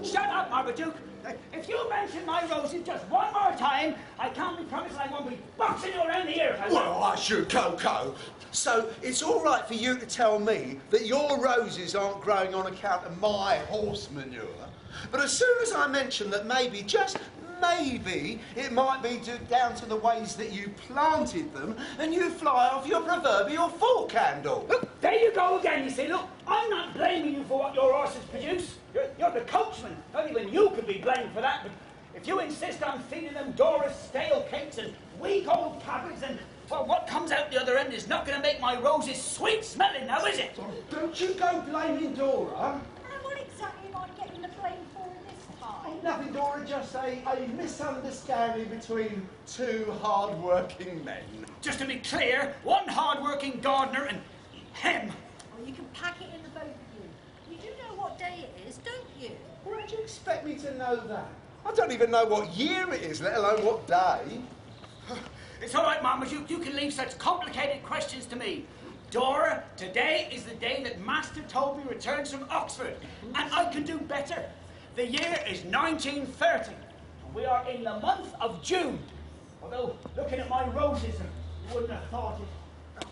Shut up, Marmaduke. If you mention my roses just one more time, I can't be promised I won't be boxing you around the ears. Well, I should, Coco. So it's all right for you to tell me that your roses aren't growing on account of my horse manure. But as soon as I mention that maybe, just maybe, it might be down to the ways that you planted them, and you fly off your proverbial fork handle. Look, there you go again, you see. Look, I'm not blaming you for what your horses produce. You're the coachman. Not even you can be blamed for that. But if you insist on feeding them Dora's stale cakes and weak old cabbages, and well, what comes out the other end is not going to make my roses sweet smelling now, is it? Don't you go blaming Dora. And what exactly am I getting the blame for this time? Oh, nothing, Dora, just a misunderstanding between two hard-working men. Just to be clear, one hard-working gardener and him. Well, you can pack it in the both of you. You do know what day it is, don't you? Why do you expect me to know that? I don't even know what year it is, let alone what day. It's all right, Mama. You can leave such complicated questions to me. Dora, today is the day that Master Toby returns from Oxford, and I can do better. The year is 1930, and we are in the month of June. Although, looking at my roses, you wouldn't have thought it.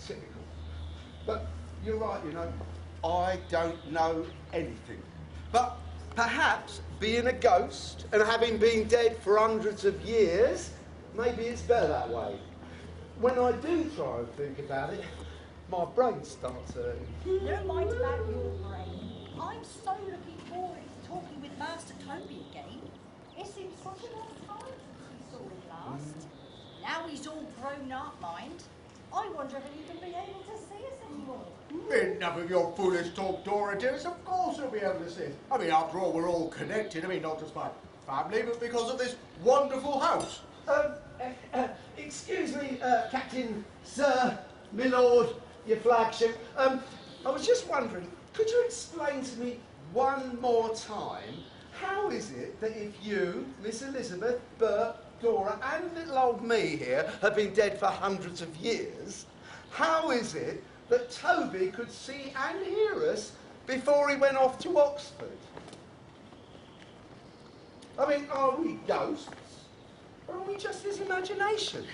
Typical. But you're right, you know, I don't know anything. But perhaps being a ghost and having been dead for hundreds of years, maybe it's better that way. When I do try and think about it, my brain starts hurting. Never mind about your brain. I'm so looking forward to talking with Master Toby again. It seems such a long time since we saw him last. Now he's all grown up, mind. I wonder if he'll even be able to see us anymore. Enough of your foolish talk, Dora, dearest. Of course he'll be able to see us. I mean, after all, we're all connected. I mean, not just by family, but because of this wonderful house. Excuse me, Captain, Sir, my lord, your flagship. I was just wondering, could you explain to me one more time, how is it that if you, Miss Elizabeth, Bert, Dora and little old me here have been dead for hundreds of years, how is it that Toby could see and hear us before he went off to Oxford? I mean, are we ghosts? Or are we just his imagination?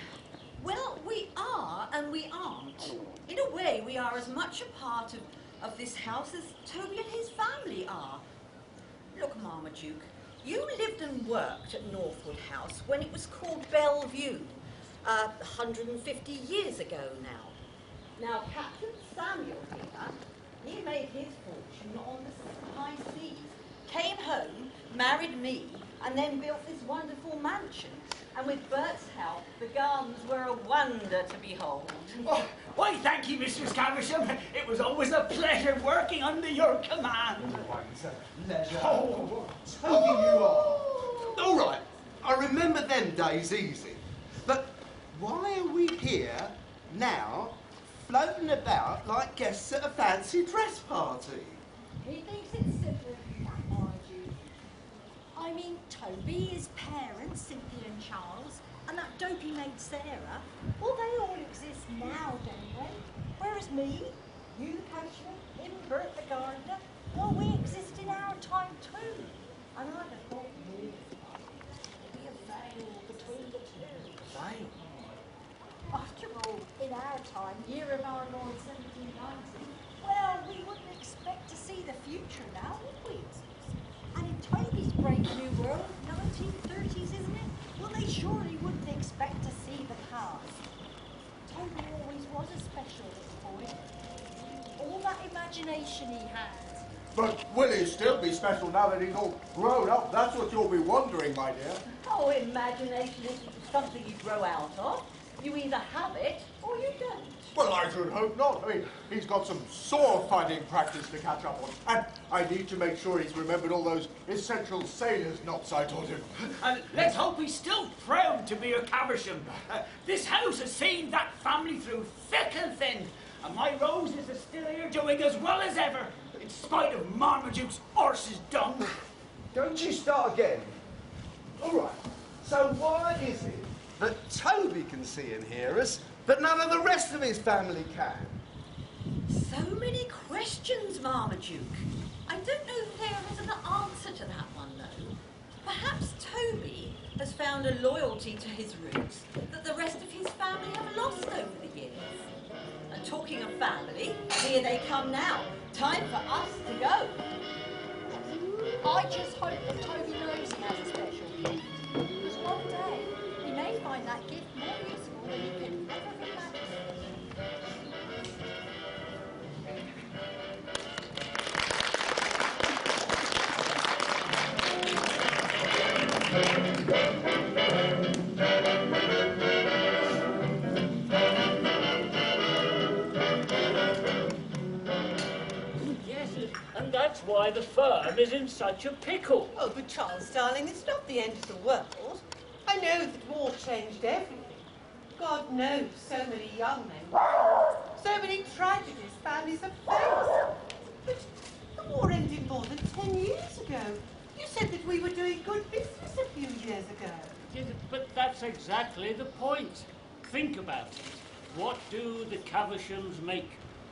Well, we are and we aren't. In a way, we are as much a part of this house as Toby and his family are. Look, Marmaduke, you lived and worked at Northwood House when it was called Bellevue, 150 years ago now. Now, Captain Samuel here, he made his fortune on the high seas, came home, married me, and then built this wonderful mansion. And with Bert's help, the gardens were a wonder to behold. Oh, why, thank you, Mistress Caversham. It was always a pleasure working under your command. Leisure. Oh, Toby, you are. All right, I remember them days easy. But why are we here now, floating about like guests at a fancy dress party? He thinks it's simple than that, Marmaduke. I mean, Toby, his parents, Cynthia and Charles, and that dopey maid Sarah, well, they all exist now, don't they? Whereas me, you the coachman, him, Bert the gardener, well, we exist in our time too. And I'd have thought maybe there'd be a veil between the two. Veil? After all, in our time, year of our Lord 1790, well, we wouldn't expect to see the future now, would we? And in Toby's brave new world, 1930s, isn't it? Well, they surely wouldn't expect to see the past. Toby always was a special little boy. All that imagination he had. But will he still be special now that he's all grown up? That's what you'll be wondering, my dear. Oh, imagination isn't something you grow out of. You either have it or you don't. Well, I should hope not. I mean, he's got some sword-fighting practice to catch up on. And I need to make sure he's remembered all those essential sailors' knots I taught him. And let's hope he's still proud to be a Caversham. This house has seen that family through thick and thin. And my Roses are still here doing as well as ever, in spite of Marmaduke's horse's dung. Don't you start again. All right, so why is it that Toby can see and hear us, but none of the rest of his family can? So many questions, Marmaduke. I don't know if there is an answer to that one, though. Perhaps Toby has found a loyalty to his roots that the rest of his family have lost over the years. And talking of family, here they come now. Time for us to go. I just hope that Toby knows he has a special gift. Because one day, he may find that gift more useful than he could ever imagine. And that's why the firm is in such a pickle. Oh, but Charles, darling, it's not the end of the world. I know that war changed everything. God knows so many young men, so many tragedies families have faced. But the war ended more than 10 years ago. You said that we were doing good business a few years ago. Yes, but that's exactly the point. Think about it. What do the Cavershams make?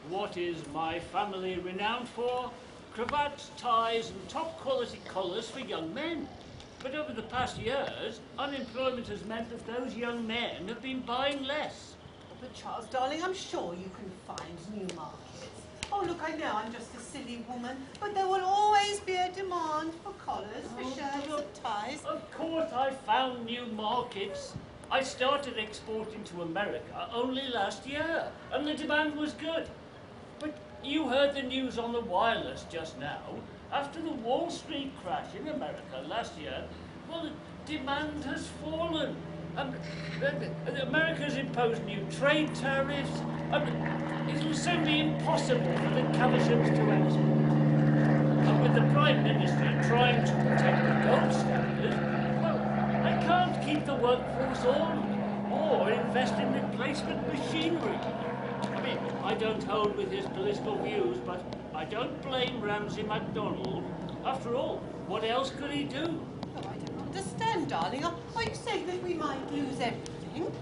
What is my family renowned for? Cravats, ties and top quality collars for young men. But over the past years, unemployment has meant that those young men have been buying less. But Charles, darling, I'm sure you can find new markets. Oh, look, I know I'm just a silly woman, but there will always be a demand for collars, for shirts and ties. Of course I found new markets. I started exporting to America only last year, and the demand was good. But you heard the news on the wireless just now. After the Wall Street crash in America last year, well, the demand has fallen. America's imposed new trade tariffs. It will soon be impossible for the Cavershams to export. And with the Prime Minister trying to protect the gold standard, well, I can't keep the workforce on or invest in replacement machinery. I mean, I don't hold with his political views, but I don't blame Ramsay MacDonald. After all, what else could he do? Oh, I don't understand, darling. Are you saying that we might lose everything?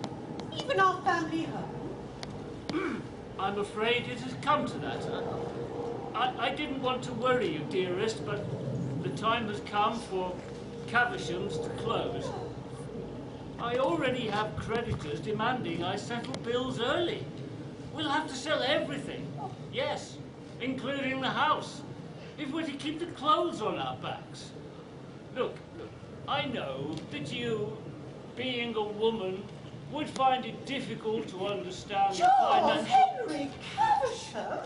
Even our family home? I'm afraid it has come to that. I didn't want to worry you, dearest, but the time has come for Cavershams to close. I already have creditors demanding I settle bills early. We'll have to sell everything. Yes, including the house, if we're to keep the clothes on our backs. Look, I know that you, being a woman, would find it difficult to understand the Charles financial... Henry Caversham?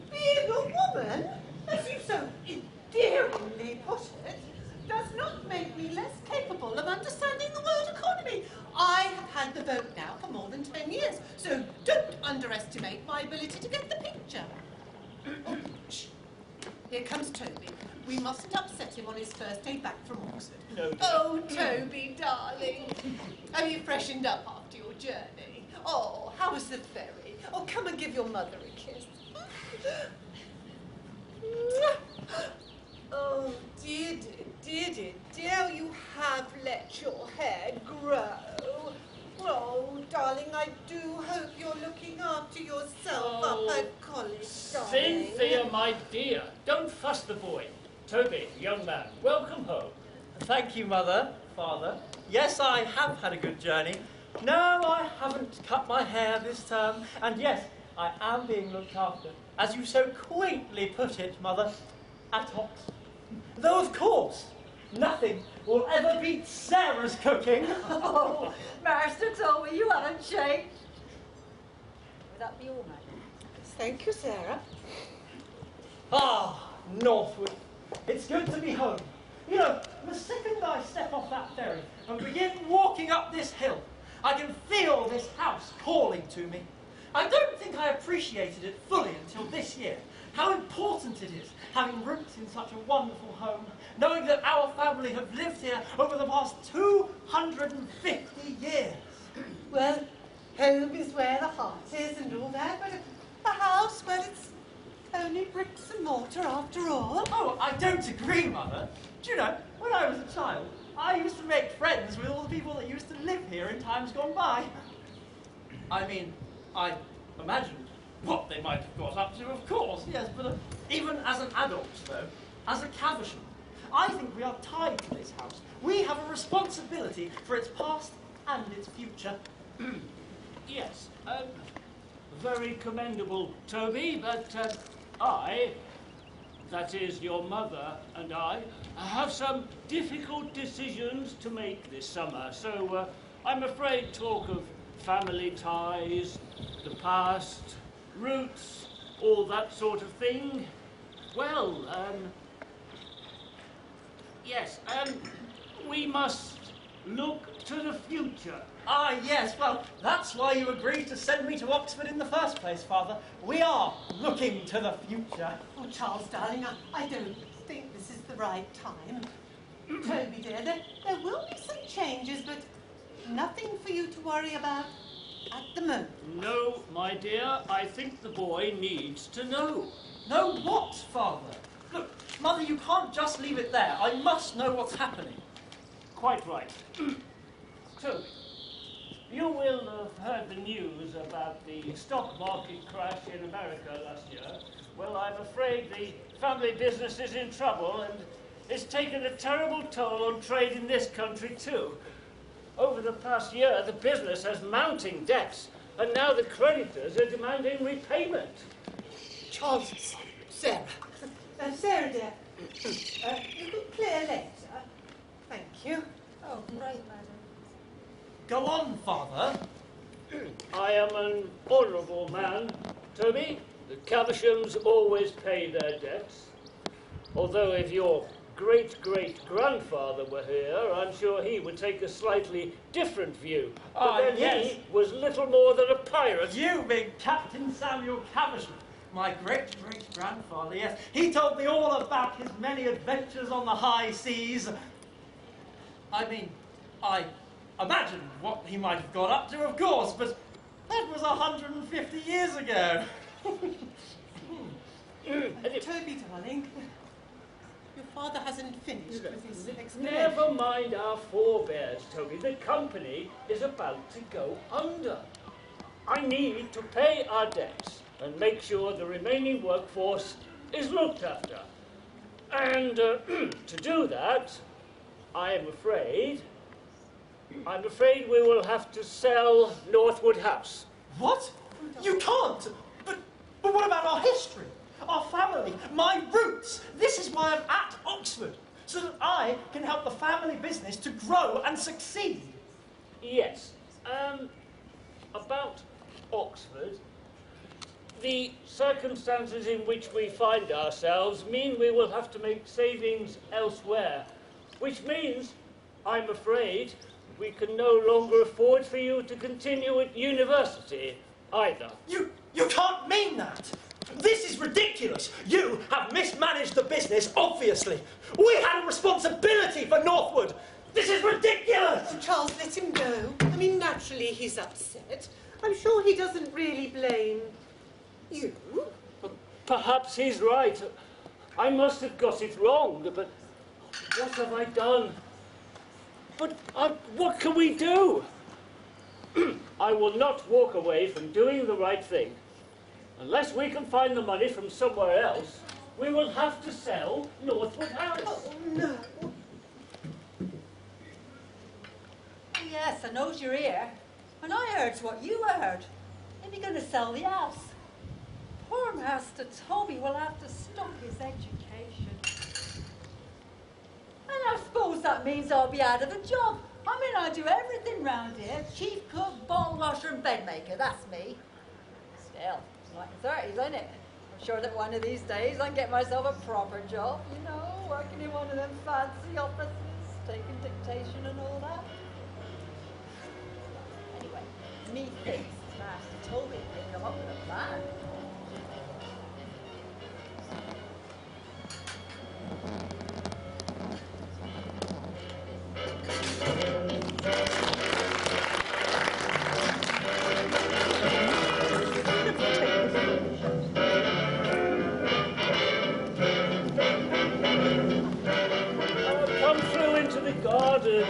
Being a woman, as you so endearingly put it, does not make me less capable of understanding the world economy. I have had the vote now for more than 10 years, so don't underestimate my ability to get the picture. Oh, shh. Here comes Toby. We mustn't upset him on his first day back from Oxford. No, dear. Oh, Toby, darling. Have you freshened up after your journey? Oh, how was the ferry? Oh, come and give your mother a kiss. Oh, dear, you have let your hair grow. Oh, darling, I do hope you're looking after yourself up at college, darling. Cynthia, my dear, don't fuss the boy. Toby, young man, welcome home. Thank you, Mother, Father. Yes, I have had a good journey. No, I haven't cut my hair this term. And yes, I am being looked after, as you so quaintly put it, Mother, at Oxford. Though, of course, nothing will ever beat Sarah's cooking. Oh, Master Toby, you haven't changed. Would that be all, madam? Thank you, Sarah. Ah, Northwood. It's good to be home. You know, the second I step off that ferry and begin walking up this hill, I can feel this house calling to me. I don't think I appreciated it fully until this year. How important it is, having roots in such a wonderful home, knowing that our family have lived here over the past 250 years. Well, home is where the heart is and all that, but a house, well, it's only bricks and mortar after all. Oh, I don't agree, Mother. Do you know, when I was a child, I used to make friends with all the people that used to live here in times gone by. I mean, I imagined what they might have got up to, of course, yes, but even as an adult, though, as a Caversham, I think we are tied to this house. We have a responsibility for its past and its future. Yes, very commendable, Toby, but that is your mother and I, have some difficult decisions to make this summer, so I'm afraid talk of family ties, the past, roots, all that sort of thing. Well, yes, we must look to the future. Ah, yes, well, that's why you agreed to send me to Oxford in the first place, Father. We are looking to the future. Oh, Charles, darling, I don't think this is the right time. Toby, dear, there will be some changes, but nothing for you to worry about at the moment. No, my dear, I think the boy needs to know. Know what, Father? Look, Mother, you can't just leave it there. I must know what's happening. Quite right. Toby, you will have heard the news about the stock market crash in America last year. Well, I'm afraid the family business is in trouble and it's taken a terrible toll on trade in this country too. Over the past year, the business has mounting debts, and now the creditors are demanding repayment. Charles, Sarah. Sarah, dear, you could clear later. Thank you. Oh, great, madam. Go on, Father. I am an honourable man, Toby. The Cavershams always pay their debts. Although if your great-great-grandfather were here, I'm sure he would take a slightly different view. But then yes. he was little more than a pirate. You being Captain Samuel Caversham, my great-great-grandfather, yes. He told me all about his many adventures on the high seas. I mean, I imagined what he might have got up to, of course, but that was 150 years ago. Toby, darling, your father hasn't finished with his explanation. Never mind our forebears, Toby. The company is about to go under. I need to pay our debts and make sure the remaining workforce is looked after. And to do that, I'm afraid we will have to sell Northwood House. What? You can't! But what about our history? Our family, my roots. This is why I'm at Oxford, so that I can help the family business to grow and succeed. Yes. About Oxford, the circumstances in which we find ourselves mean we will have to make savings elsewhere, which means, I'm afraid, we can no longer afford for you to continue at university either. You can't mean that! This is ridiculous! You have mismanaged the business, obviously! We had a responsibility for Northwood! This is ridiculous! Oh, Charles, let him go. I mean, naturally he's upset. I'm sure he doesn't really blame you. Perhaps he's right. I must have got it wrong, but what have I done? But what can we do? I will not walk away from doing the right thing. Unless we can find the money from somewhere else, we will have to sell Northwood House. Oh, no. Yes, I knows you're here. And I heard what you heard. If you're going to sell the house, poor Master Toby will have to stop his education. And I suppose that means I'll be out of a job. I mean, I do everything round here. Chief cook, bottle washer and bed maker, that's me. Still, it's like the 30s, ain't it? I'm sure that one of these days I'll get myself a proper job, you know, working in one of them fancy offices, taking dictation and all that. thinks Master Toby may come up with a plan. Come through into the garden.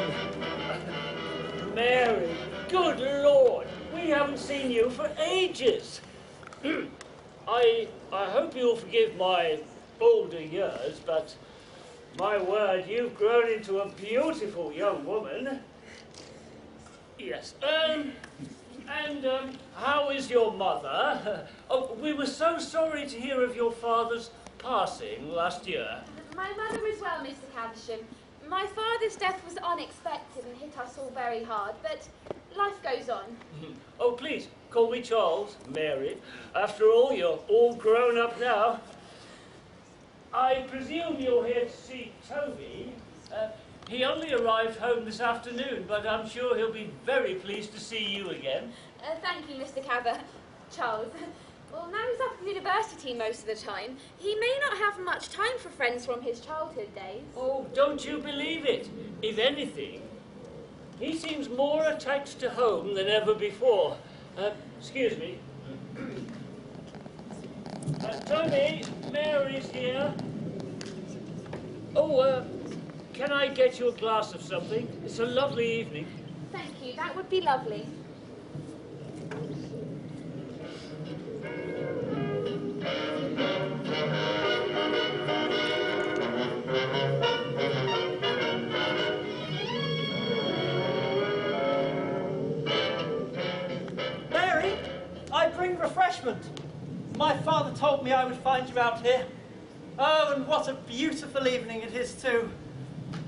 Mary, good Lord, we haven't seen you for ages. I hope you'll forgive my older years, but my word, you've grown into a beautiful young woman. Yes. How is your mother? Oh, we were so sorry to hear of your father's passing last year. My mother is well, Mr. Caversham. My father's death was unexpected and hit us all very hard, but life goes on. Oh, please, call me Charles, Mary. After all, you're all grown up now. I presume you're here to see Toby. He only arrived home this afternoon, but I'm sure he'll be very pleased to see you again. Thank you, Mr. Charles. Well, now he's up at university most of the time. He may not have much time for friends from his childhood days. Oh, don't you believe it? If anything, he seems more attached to home than ever before. Excuse me. Toby, Mary's here. Oh, can I get you a glass of something? It's a lovely evening. Thank you, that would be lovely. Mary, I bring refreshment. My father told me I would find you out here. Oh, and what a beautiful evening it is too.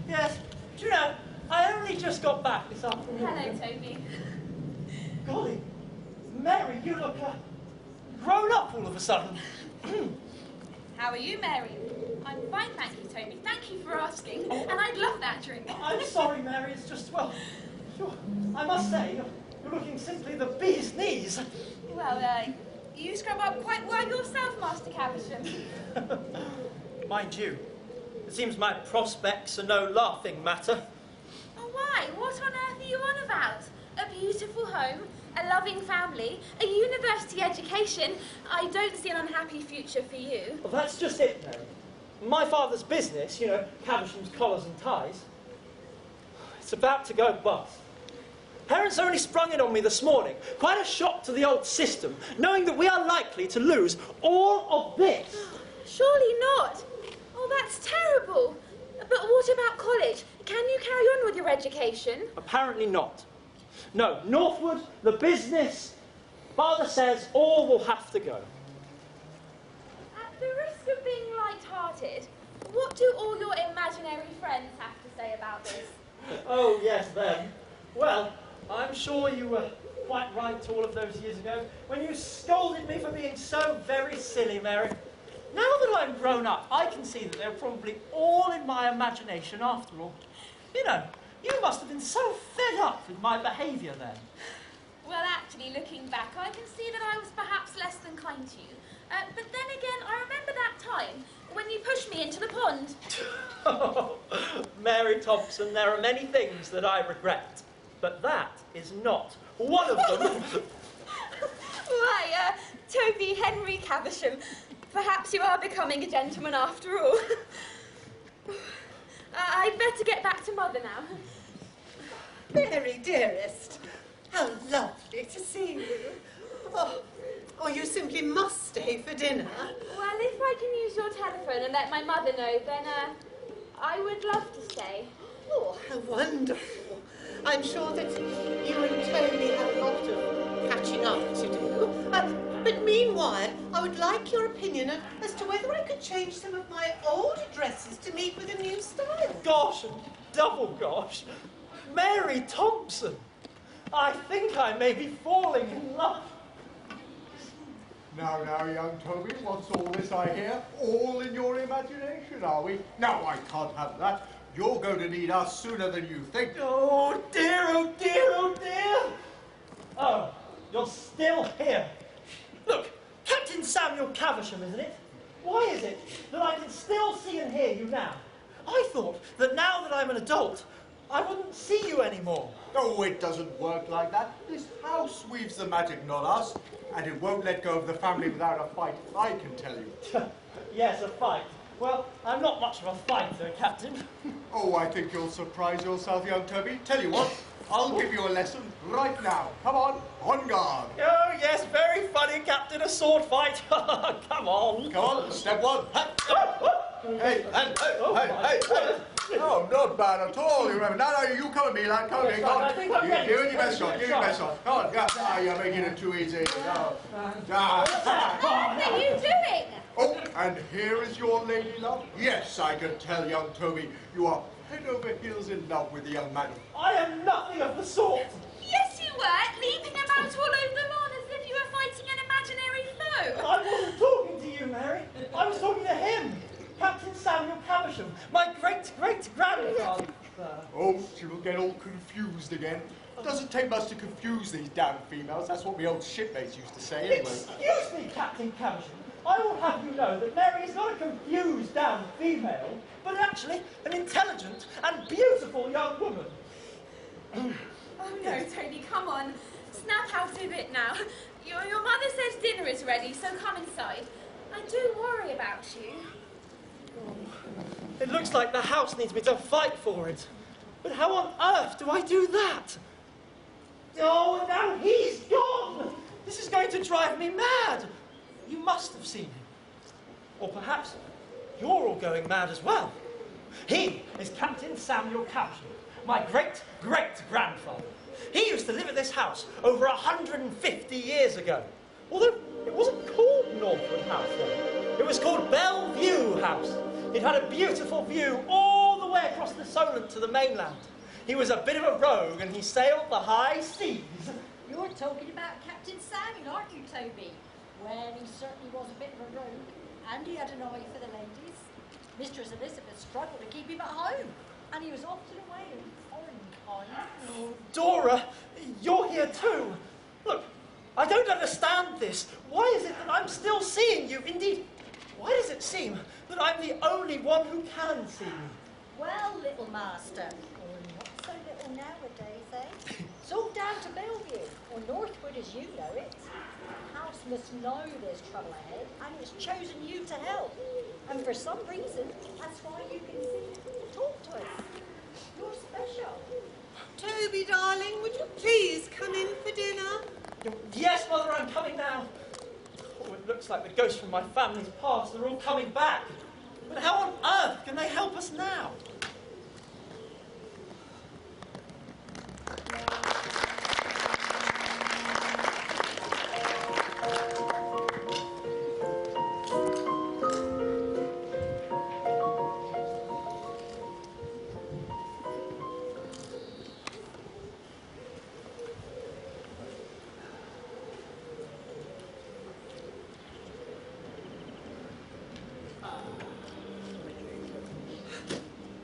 Yes, do you know, I only just got back this afternoon. Hello, Toby. Golly, Mary, you look grown up all of a sudden. How are you, Mary? I'm fine, thank you, Toby. Thank you for asking. And I'd love that drink. I'm sorry, Mary, it's just, well, sure, I must say, you're looking simply the bee's knees. Well, you scrub up quite well yourself, Master Caversham. Mind you, it seems my prospects are no laughing matter. Oh, why? What on earth are you on about? A beautiful home, a loving family, a university education. I don't see an unhappy future for you. Well, that's just it, Mary. My father's business, you know, Caversham's collars and ties, it's about to go bust. Parents only sprung it on me this morning. Quite a shock to the old system, knowing that we are likely to lose all of this. Surely not. Oh, that's terrible. But what about college? Can you carry on with your education? Apparently not. No, Northwood, the business, Father says all will have to go. At the risk of being light-hearted, what do all your imaginary friends have to say about this? Oh, yes, them. Well, I'm sure you were quite right all of those years ago when you scolded me for being so very silly, Mary. Now that I'm grown up, I can see that they're probably all in my imagination after all. You know, you must have been so fed up with my behaviour then. Well, actually, looking back, I can see that I was perhaps less than kind to you. But then again, I remember that time when you pushed me into the pond. Oh, Mary Thompson, there are many things that I regret, but that is not one of them. Why, Toby Henry Caversham, perhaps you are becoming a gentleman after all. I'd better get back to Mother now. Mary, dearest, how lovely to see you. Oh, you simply must stay for dinner. Well, if I can use your telephone and let my mother know, then I would love to stay. Oh, how wonderful. I'm sure that you and Toby have a lot of catching up to do. But meanwhile, I would like your opinion as to whether I could change some of my old dresses to meet with a new style. Gosh, and double gosh. Mary Thompson. I think I may be falling in love. Now, young Toby, what's all this I hear? All in your imagination, are we? No, I can't have that. You're going to need us sooner than you think. Oh dear, oh dear, oh dear. Oh, you're you're still here. Look, Captain Samuel Caversham, isn't it? Why is it that I can still see and hear you now? I thought that now that I'm an adult, I wouldn't see you anymore. Oh, it doesn't work like that. This house weaves the magic, not us. And it won't let go of the family without a fight, I can tell you. Yes, a fight. Well, I'm not much of a fighter, Captain. Oh, I think you'll surprise yourself, young Toby. Tell you what, I'll give you a lesson right now. Come on guard. Oh, yes, very funny, Captain, a sword fight. Come on. Come on, step one. Hey, and hey. Oh, not bad at all. You remember? No, you come with me, lad. Come with me. Come on. Give it your best shot. Give it your best shot. Come on. Ah, you're making it too easy. No. What are you doing? Oh, and here is your lady love. Yes, I can tell, young Toby, you are head over heels in love with the young madam. I am nothing of the sort. Yes, you were, leaping about all over the lawn as if you were fighting an imaginary foe. I wasn't talking to you, Mary. I was talking to him. Captain Samuel Caversham, my great-great-grandfather. Oh, she will get all confused again. Doesn't take much to confuse these damn females. That's what my old shipmates used to say anyway. Excuse me, Captain Caversham. I will have you know that Mary is not a confused damn female, but actually an intelligent and beautiful young woman. Oh no, Toby, come on. Snap out of it now. Your mother says dinner is ready, so come inside. I do worry about you. It looks like the house needs me to fight for it. But how on earth do I do that? Oh, and now he's gone! This is going to drive me mad. You must have seen him. Or perhaps you're all going mad as well. He is Captain Samuel Caversham, my great-great-grandfather. He used to live at this house over 150 years ago. Although it wasn't called Northwood House then. It was called Bellevue House. It had a beautiful view all the way across the Solent to the mainland. He was a bit of a rogue and he sailed the high seas. You're talking about Captain Samuel, aren't you, Toby? Well, he certainly was a bit of a rogue, and he had an eye for the ladies. Mistress Elizabeth struggled to keep him at home, and he was often away in foreign times. Oh, Dora, you're here too. Look, I don't understand this. Why is it that I'm still seeing you? Indeed, why does it seem that I'm the only one who can see you? Well, little master, or not so little nowadays, eh? It's all down to Bellevue, or Northwood as you know it. The house must know there's trouble ahead, and it's chosen you to help. And for some reason, that's why you can see and talk to us. You're special. Toby, darling, would you please come in for dinner? Yes, Mother, I'm coming now. Oh, it looks like the ghosts from my family's past are all coming back. But how on earth can they help us now?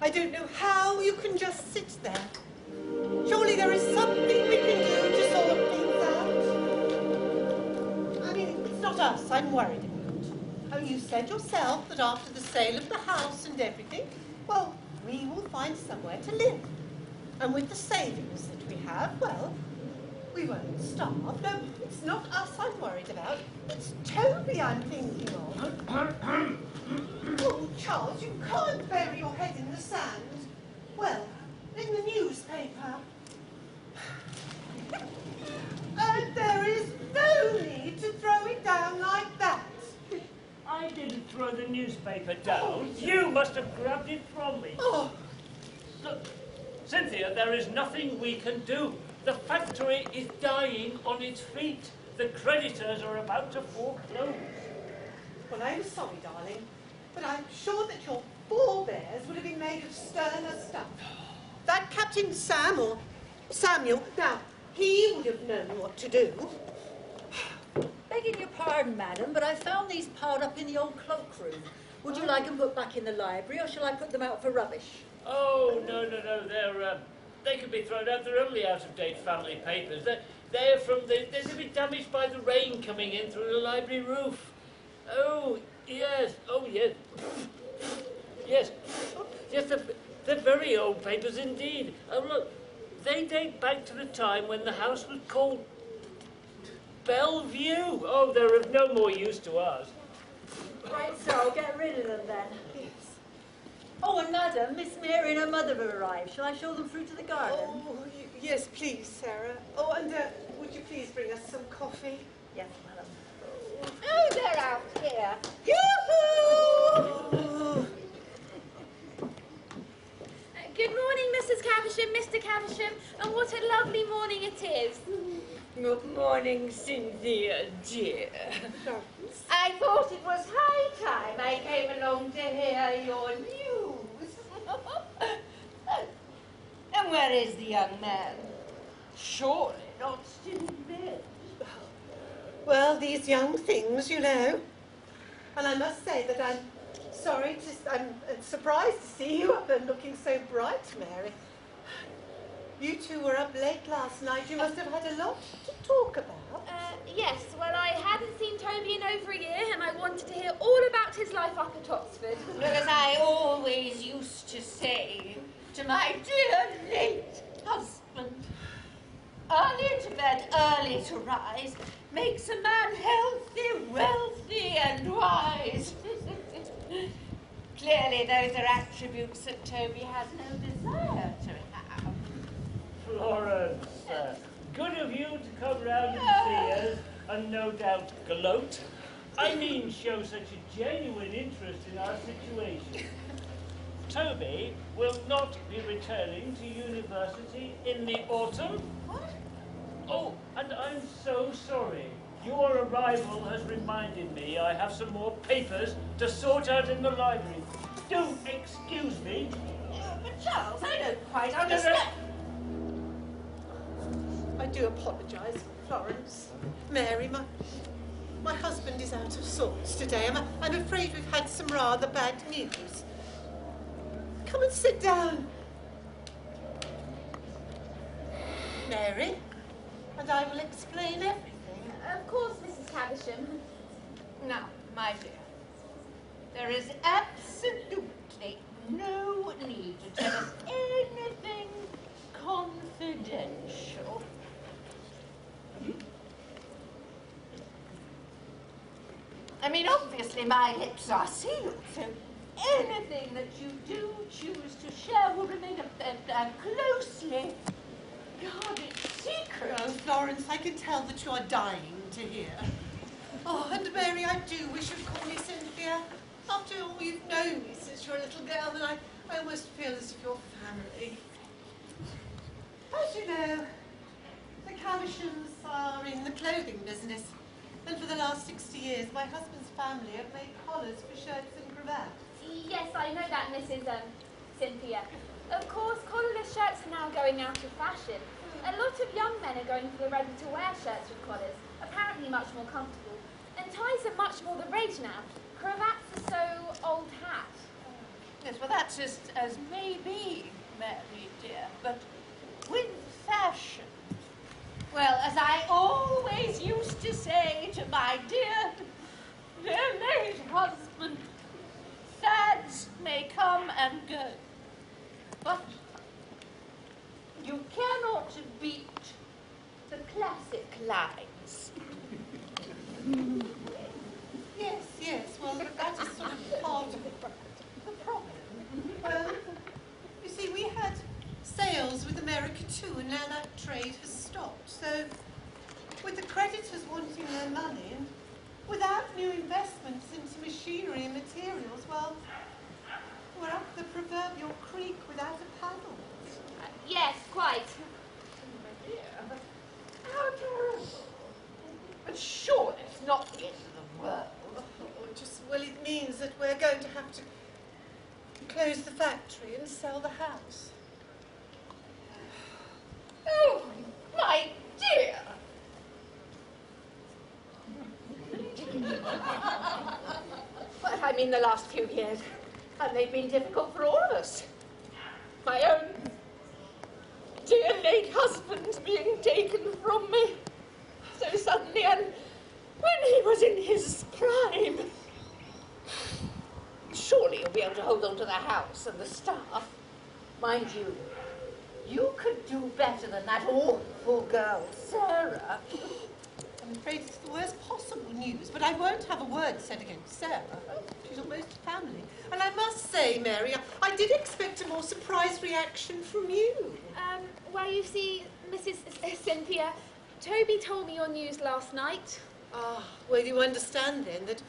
I don't know how you can just sit there. Surely there is something we can do to sort things out. I mean, it's not us I'm worried about. Oh, you said yourself that after the sale of the house and everything, well, we will find somewhere to live. And with the savings that we have, well, we won't starve. No, it's not us I'm worried about. It's Toby I'm thinking of. Oh, Charles, you can't bury your head in the sand. Well, in the newspaper. And there is no need to throw it down like that. I didn't throw the newspaper down. You must have grabbed it from me. Oh. Look, Cynthia, there is nothing we can do. The factory is dying on its feet. The creditors are about to foreclose. Well, I'm sorry, darling, but I'm sure that your forebears would have been made of sterner stuff. That Captain Sam or Samuel, now, he would have known what to do. Begging your pardon, madam, but I found these piled up in the old cloakroom. Would you like them put back in the library, or shall I put them out for rubbish? Oh, no, they can be thrown out. They're only out-of-date family papers. They're there's a bit damaged by the rain coming in through the library roof. Oh, yes. Oh, yes. Yes. Yes, they're very old papers indeed. Oh, look, they date back to the time when the house was called Bellevue. Oh, they're of no more use to us. Right, so I'll get rid of them then. Yes. Oh, and madam, Miss Mary and her mother have arrived. Shall I show them through to the garden? Oh, yes, please, Sarah. Oh, and would you please bring us some coffee? Yes, madam. Oh, they're out here. Yoo-hoo! Good morning, Mrs. Caversham, Mr. Caversham, and what a lovely morning it is. Good morning, Cynthia, dear. I thought it was high time I came along to hear your news. And where is the young man? Surely not still in bed. Well, these young things, you know. And I must say that I'm surprised to see you up and looking so bright, Mary. You two were up late last night. You must have had a lot to talk about. Yes, well, I hadn't seen Toby in over a year, and I wanted to hear all about his life up at Oxford. Well, as I always used to say to my dear late husband, early to bed, early to rise, makes a man healthy, wealthy, and wise. Clearly, those are attributes that Toby has no desire to have. Florence, good of you to come round and see us, and no doubt gloat. I mean, show such a genuine interest in our situation. Toby will not be returning to university in the autumn. What? Oh, and I'm so sorry. Your arrival has reminded me I have some more papers to sort out in the library. Do excuse me. But Charles, I don't quite understand. I do apologise, Florence. Mary, my husband is out of sorts today. I'm afraid we've had some rather bad news. Come and sit down, Mary, and I will explain everything. Of course, Mrs. Caversham. Now, my dear, there is absolutely no need to tell us anything confidential. I mean, obviously my lips are sealed, so anything that you do choose to share will remain a closely guarded secret. Oh, Florence, I can tell that you are dying to hear. Oh, and Mary, I do wish you'd call me Cynthia. After all, you've known me since you're a little girl, and I almost feel as if you're family. As you know, the Cavershams are in the clothing business, and for the last 60 years, my husband's family have made collars for shirts and cravats. Yes, I know that, Mrs. Cynthia. Of course, collarless shirts are now going out of fashion. A lot of young men are going for the ready-to-wear shirts with collars, apparently much more comfortable. And ties are much more the rage now. Cravats are so old hat. Yes, well, that's just as may be, Mary dear, but with fashion. Well, as I always used to say to my dear late husband, fads may come and go, but you cannot beat the classic lines. Yes, well, that is sort of part of the problem. Well, you see, we had sales with America too, and now that trade has stopped. So, with the creditors wanting their money, and without new investments into machinery and materials, well, we're up the proverbial creek without a paddle. Yes, quite. Oh, dear. How terrible. But surely it's not the end of the world. Well, it means that we're going to have to close the factory and sell the house. Oh, my dear. But I mean the last few years, and they've been difficult for all of us. My own dear late husband being taken from me, was in his prime. Surely you'll be able to hold on to the house and the staff. Mind you, you could do better than that awful girl, Sarah. I'm afraid it's the worst possible news, but I won't have a word said against Sarah. She's almost family. And I must say, Mary, I did expect a more surprised reaction from you. Well, you see, Mrs. Cynthia, Toby told me your news last night. Ah, well, you understand then that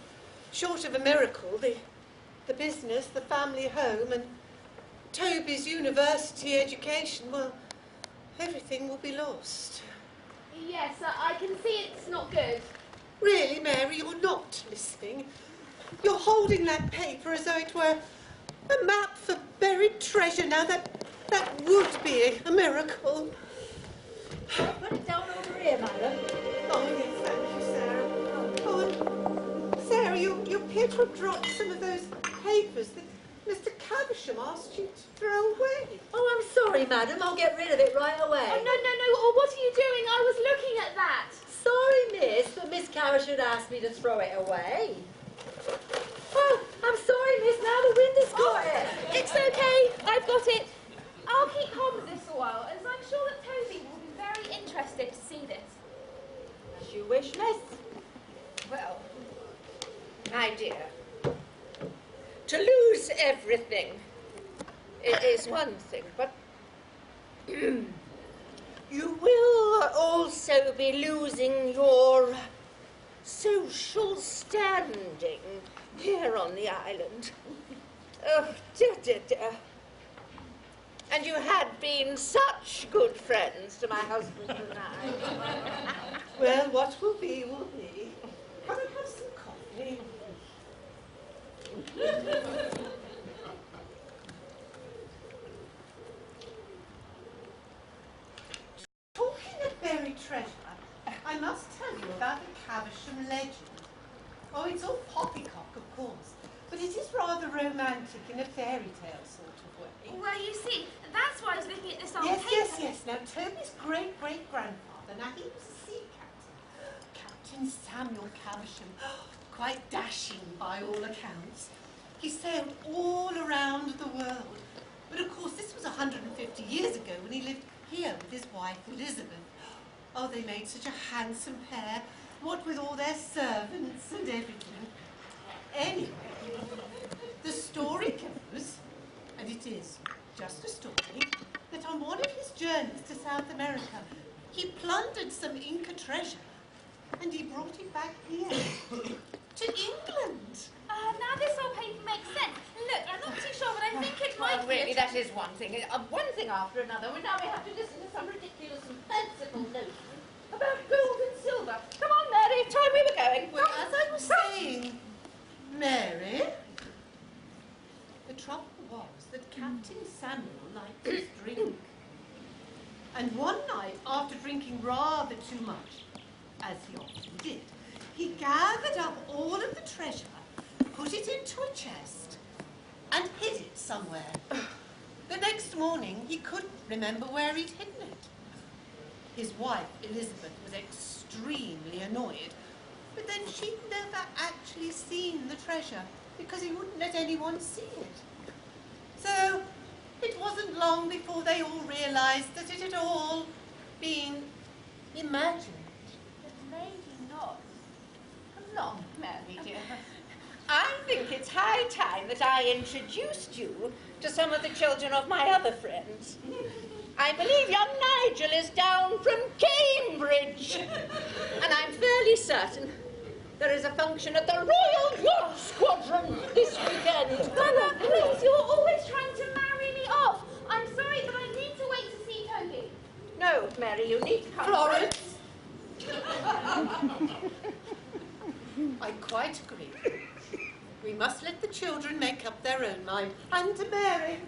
short of a miracle, the business, the family home, and Toby's university education, well, everything will be lost. Yes, I can see it's not good. Really, Mary, you're not listening. You're holding that paper as though it were a map for buried treasure. Now, that would be a miracle. Put it down over here, madam. Oh, yes, thank you, Sarah. Oh, and Sarah, you appear to have dropped some of those papers that Mr. Caversham asked you to throw away. Oh, I'm sorry, madam. I'll get rid of it right away. Oh, no, or what are you doing? I was looking at that. Sorry, miss, but Miss Caversham asked me to throw it away. Oh, I'm sorry, miss. Now the wind has got it. It's okay. I've got it. I'll keep hold of this a while, as I'm sure that Toby will be very interested to see this. As you wish, miss. Well, my dear, to lose everything is one thing, but you will also be losing your social standing here on the island. Oh, dear, dear, dear. And you had been such good friends to my husband and I. Well, what will be, will be. Come and have some coffee. Talking of buried treasure, I must tell you about the Caversham legend. Oh, it's all poppycock, of course, but it is rather romantic in a fairy tale sort of way. Well, you see, that's why I was looking at this on Yes, paper. yes. Now, Toby's great-great-grandfather, now he was a sea captain, Captain Samuel Caversham, quite dashing by all accounts. He sailed all around the world. But of course, this was 150 years ago when he lived here with his wife, Elizabeth. Oh, they made such a handsome pair, what with all their servants and everything. Anyway, the story goes, and it is just a story, that on one of his journeys to South America, he plundered some Inca treasure, and he brought it back here, to England. Now this whole paper makes sense. Look, I'm not too sure, but I think it might Well, be... really, that is one thing after another. And now we have to listen to some ridiculous and fanciful notion about gold and silver. Come on, Mary, time we were going. Well, as I was saying, Mary, the trouble was that Captain Samuel liked his drink. And one night, after drinking rather too much, as he often did, he gathered up all of the treasure, put it into a chest, and hid it somewhere. The next morning, he couldn't remember where he'd hidden it. His wife, Elizabeth, was extremely annoyed, but then she'd never actually seen the treasure because he wouldn't let anyone see it. So it wasn't long before they all realised that it had all been imagined. But maybe not. Come along, Mary, dear. I think it's high time that I introduced you to some of the children of my other friends. I believe young Nigel is down from Cambridge. And I'm fairly certain there is a function at the Royal Yacht Squadron this weekend. Mother, please, you're always trying to marry me off. I'm sorry, but I need to wait to see Toby. No, Mary, you need to come. Florence! I quite agree. We must let the children make up their own mind. And to Mary,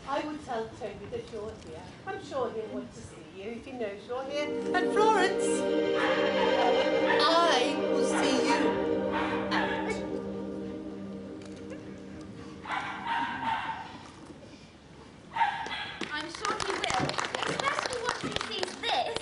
I would tell Toby that you're here. I'm sure he'll want to see you if he knows you're here. And Florence, I will see you out. I'm sure he will, especially once he sees this.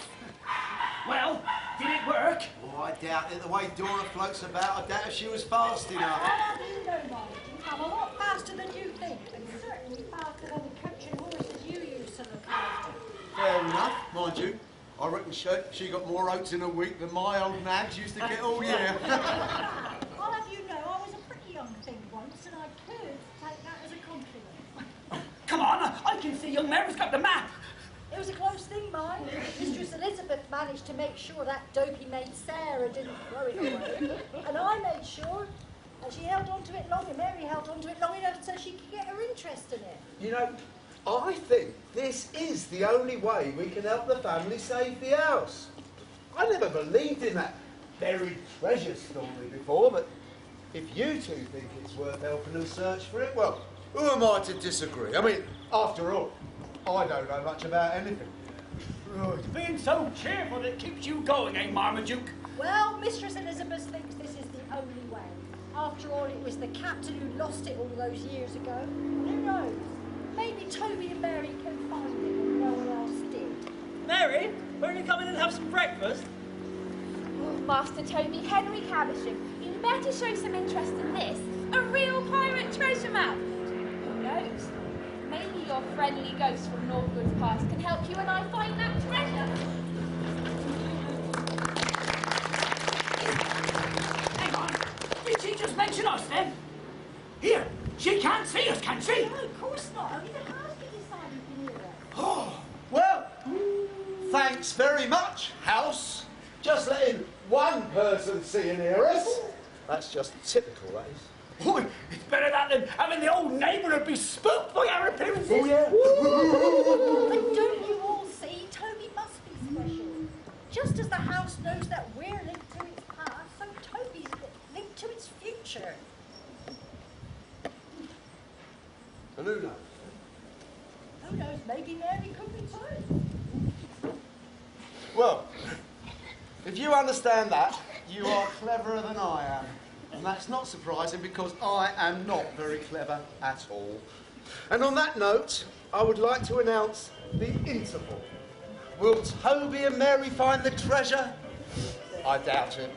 Well, did it work? Oh, I doubt it. The way Dora floats about, I doubt if she was fast enough. How do you know, Marmaduke? I'm a lot faster than you think, and certainly faster than the coach and horses you used to look after. Fair enough, mind you. I reckon she got more oats in a week than my old nags used to get all year. I'll have you know, I was a pretty young thing once, and I could take that as a compliment. Come on, I can see young Mary's got the map. It was a close thing, mine. Mistress Elizabeth managed to make sure that dopey maid Sarah didn't throw it away. And I made sure that she held on to it long, and Mary held on to it long enough so she could get her interest in it. You know, I think this is the only way we can help the family save the house. I never believed in that buried treasure story before, but if you two think it's worth helping them search for it, well, who am I to disagree? I mean, after all, I don't know much about anything. Right. Being so cheerful it keeps you going, eh, Marmaduke? Well, Mistress Elizabeth thinks this is the only way. After all, it was the captain who lost it all those years ago. Who knows? Maybe Toby and Mary can find it when no one else did. Mary, won't you come in and have some breakfast? Oh, Master Toby, Henry Caversham, you better show some interest in this. A real pirate treasure map. Who knows? Maybe your friendly ghost from Northwood House can help you and I find that treasure. Hang on. Did she just mention us then? Here, she can't see us, can she? No, of course not. Only the house can decide who can hear us. Oh, well, thanks very much, house. Just letting one person see and hear us. That's just typical, that is. Oh, it's better that than having the old neighbourhood be spooked by our appearances. Oh, yeah. But don't you all see? Toby must be special. Just as the house knows that we're linked to its past, so Toby's linked to its future. And who knows? Who knows? Maybe Mary could be too. Well, if you understand that, you are cleverer than I am. And that's not surprising because I am not very clever at all. And on that note, I would like to announce the interval. Will Toby and Mary find the treasure? I doubt it.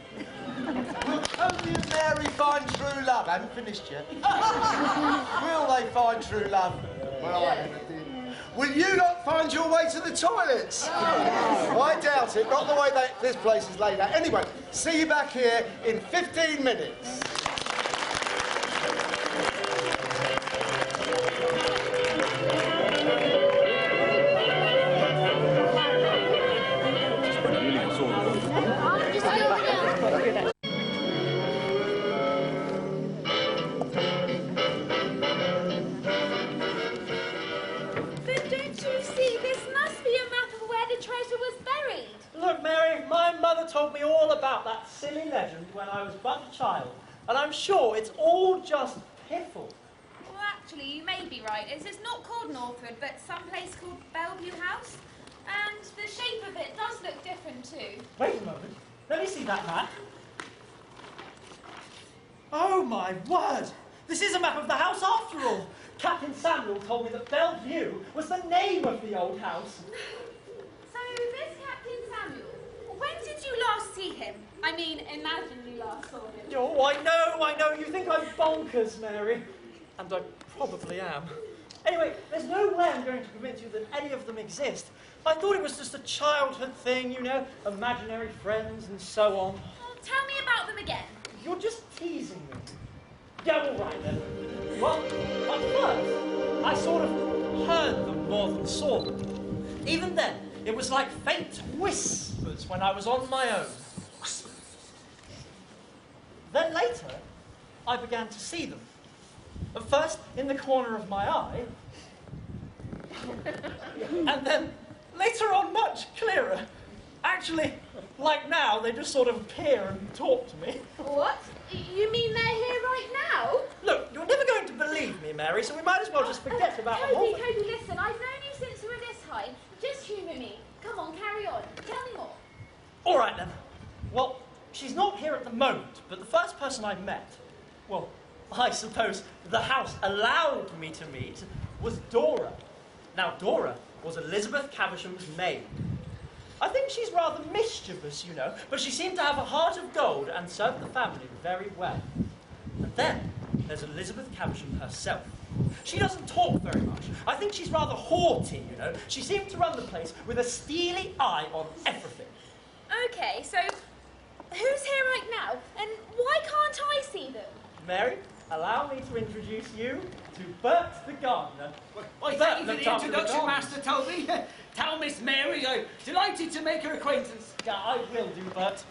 Will Toby and Mary find true love? I haven't finished yet. Will they find true love? Well, I never did. Will you not find your way to the toilets? I doubt it, not the way this place is laid out. Anyway, see you back here in 15 minutes. Look, Mary, my mother told me all about that silly legend when I was but a child, and I'm sure it's all just piffle. Well, actually, you may be right. It's not called Northwood, but some place called Bellevue House. And the shape of it does look different too. Wait a moment. Let me see that map. Oh, my word! This is a map of the house after all. Captain Samuel told me that Bellevue was the name of the old house. So, this Captain Samuel, when did you last see him? I mean, imagine you last saw him. Oh, I know. You think I'm bonkers, Mary. And I probably am. Anyway, there's no way I'm going to convince you that any of them exist. I thought it was just a childhood thing, you know, imaginary friends and so on. Well, tell me about them again. You're just teasing me. Yeah, all right then. Well, at first, I sort of heard them more than saw them. Even then, it was like faint whispers when I was on my own. Then later, I began to see them. At first, in the corner of my eye, and then later on, much clearer. Actually, like now, they just sort of appear and talk to me. What? You mean they're here right now? Look, you're never going to believe me, Mary, so we might as well just forget about the whole thing. Toby, listen, I've known you since you were this high. Just humour me. Come on, carry on. Tell me more. All right, then. Well, she's not here at the moment, but the first person I met, well, I suppose the house allowed me to meet, was Dora. Now, Dora was Elizabeth Caversham's maid. I think she's rather mischievous, you know, but she seemed to have a heart of gold and served the family very well. And then there's Elizabeth Caversham herself. She doesn't talk very much. I think she's rather haughty, you know. She seemed to run the place with a steely eye on everything. Okay, so who's here right now? And why can't I see them? Mary, allow me to introduce you to Bert the gardener. Well, thank you for the introduction, Master Toby. Tell Miss Mary I'm delighted to make her acquaintance. Yeah, I will do, Bert.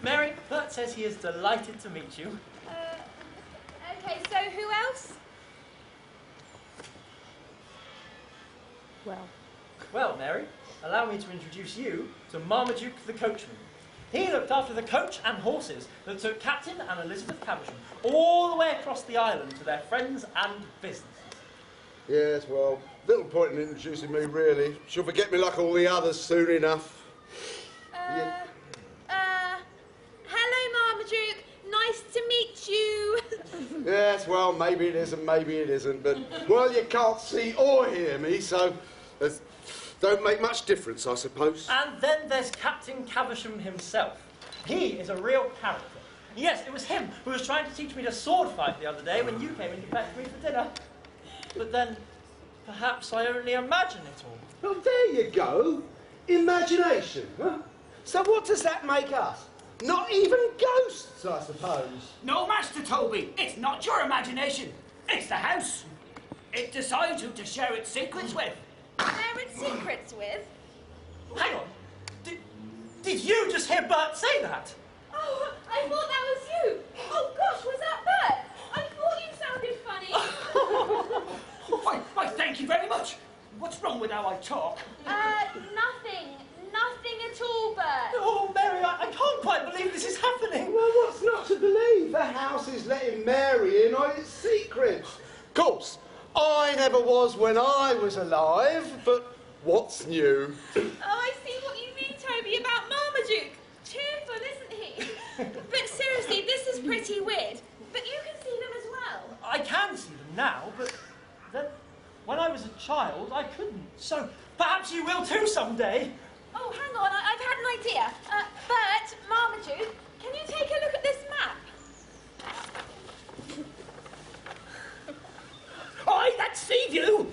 Mary, Bert says he is delighted to meet you. Okay, so who else? Well, Mary, allow me to introduce you to Marmaduke the coachman. He looked after the coach and horses that took Captain and Elizabeth Caversham all the way across the island to their friends and businesses. Yes, well, little point in introducing me, really. She'll forget me like all the others soon enough. Hello, Marmaduke. Nice to meet you. Yes, well, maybe it is and maybe it isn't, but, well, you can't see or hear me, so it don't make much difference, I suppose. And then there's Captain Caversham himself. He is a real character. Yes, it was him who was trying to teach me to sword fight the other day when you came in to fetch me for dinner. But then, perhaps I only imagine it all. Well, there you go. Imagination, huh? So what does that make us? Not even ghosts, I suppose. No, Master Toby, it's not your imagination. It's the house. It decides who to share its secrets with. Share its secrets with? Hang on. Did you just hear Bert say that? Oh, I thought that was you. Oh gosh, was that Bert? I thought you sounded funny. Why, thank you very much. What's wrong with how I talk? Nothing. Nothing at all, Bert. Oh, Mary, I can't quite believe this is happening. Well, what's not to believe? The house is letting Mary in on its secrets. Of course, I never was when I was alive, but what's new? Oh, I see what you mean, Toby, about Marmaduke. Cheerful, isn't he? But seriously, this is pretty weird. But you can see them as well. I can see them now, but then when I was a child, I couldn't. So perhaps you will too someday. Oh, hang on, I've had an idea. Bert, Marmaduke, can you take a look at this map? Aye, that's Seaview.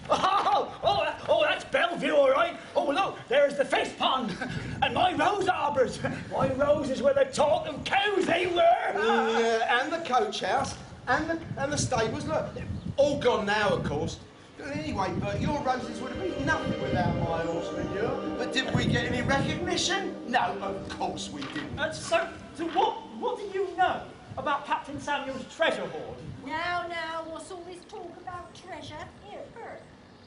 Oh, that's Bellevue, all right. Oh, look, there's the fish pond and my rose arbours. My roses were the talk of cows, they were. And the coach house, and the stables. Look, all gone now, of course. But anyway, Bert, your roses would have been nothing without my horse manure. But did we get any recognition? No, of course we didn't. So what do you know about Captain Samuel's treasure hoard? Now, what's all this talk about treasure? Here, Bert,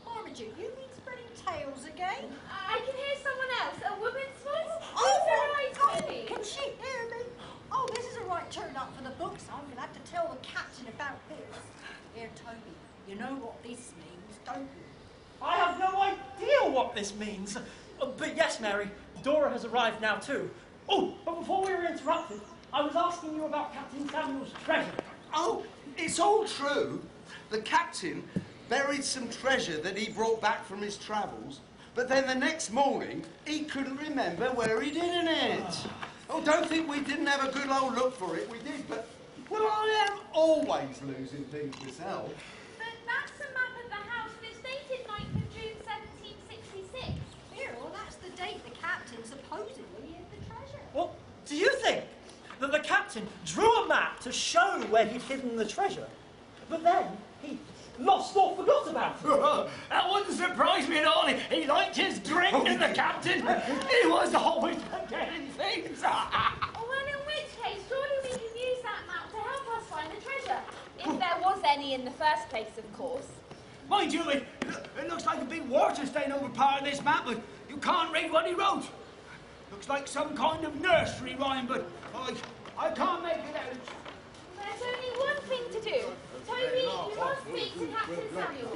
Marmaduke, you been spreading tales again? I can hear someone else, a woman's voice. Oh, can she hear me? Oh, this is a right turn up for the books. I'm going to have to tell the captain about this. Here, Toby, you know what this means, don't you? I have no idea what this means. But yes, Mary, Dora has arrived now too. Oh, but before we were interrupted, I was asking you about Captain Samuel's treasure. Oh, it's all true. The captain buried some treasure that he brought back from his travels, but then the next morning, he couldn't remember where he'd hidden it. Oh, don't think we didn't have a good old look for it. We did, but, well, I am always losing things myself. But that's the map of the house, and it's dated 9th of June 1766. Here, well, that's the date the captain supposedly hid the treasure. Well, do you think that the captain drew a map to show where he'd hidden the treasure, but then he lost or forgot about it? That wouldn't surprise me at all. He liked his drink, the captain. He was always forgetting things. Well, in which case, surely we can use that map to help us find the treasure. If there was any in the first place, of course. Mind you, it looks like a big water stain over part of this map, but you can't read what he wrote. Looks like some kind of nursery rhyme, but I can't make it out. There's only one thing to do. Toby, you must speak to Captain Samuel.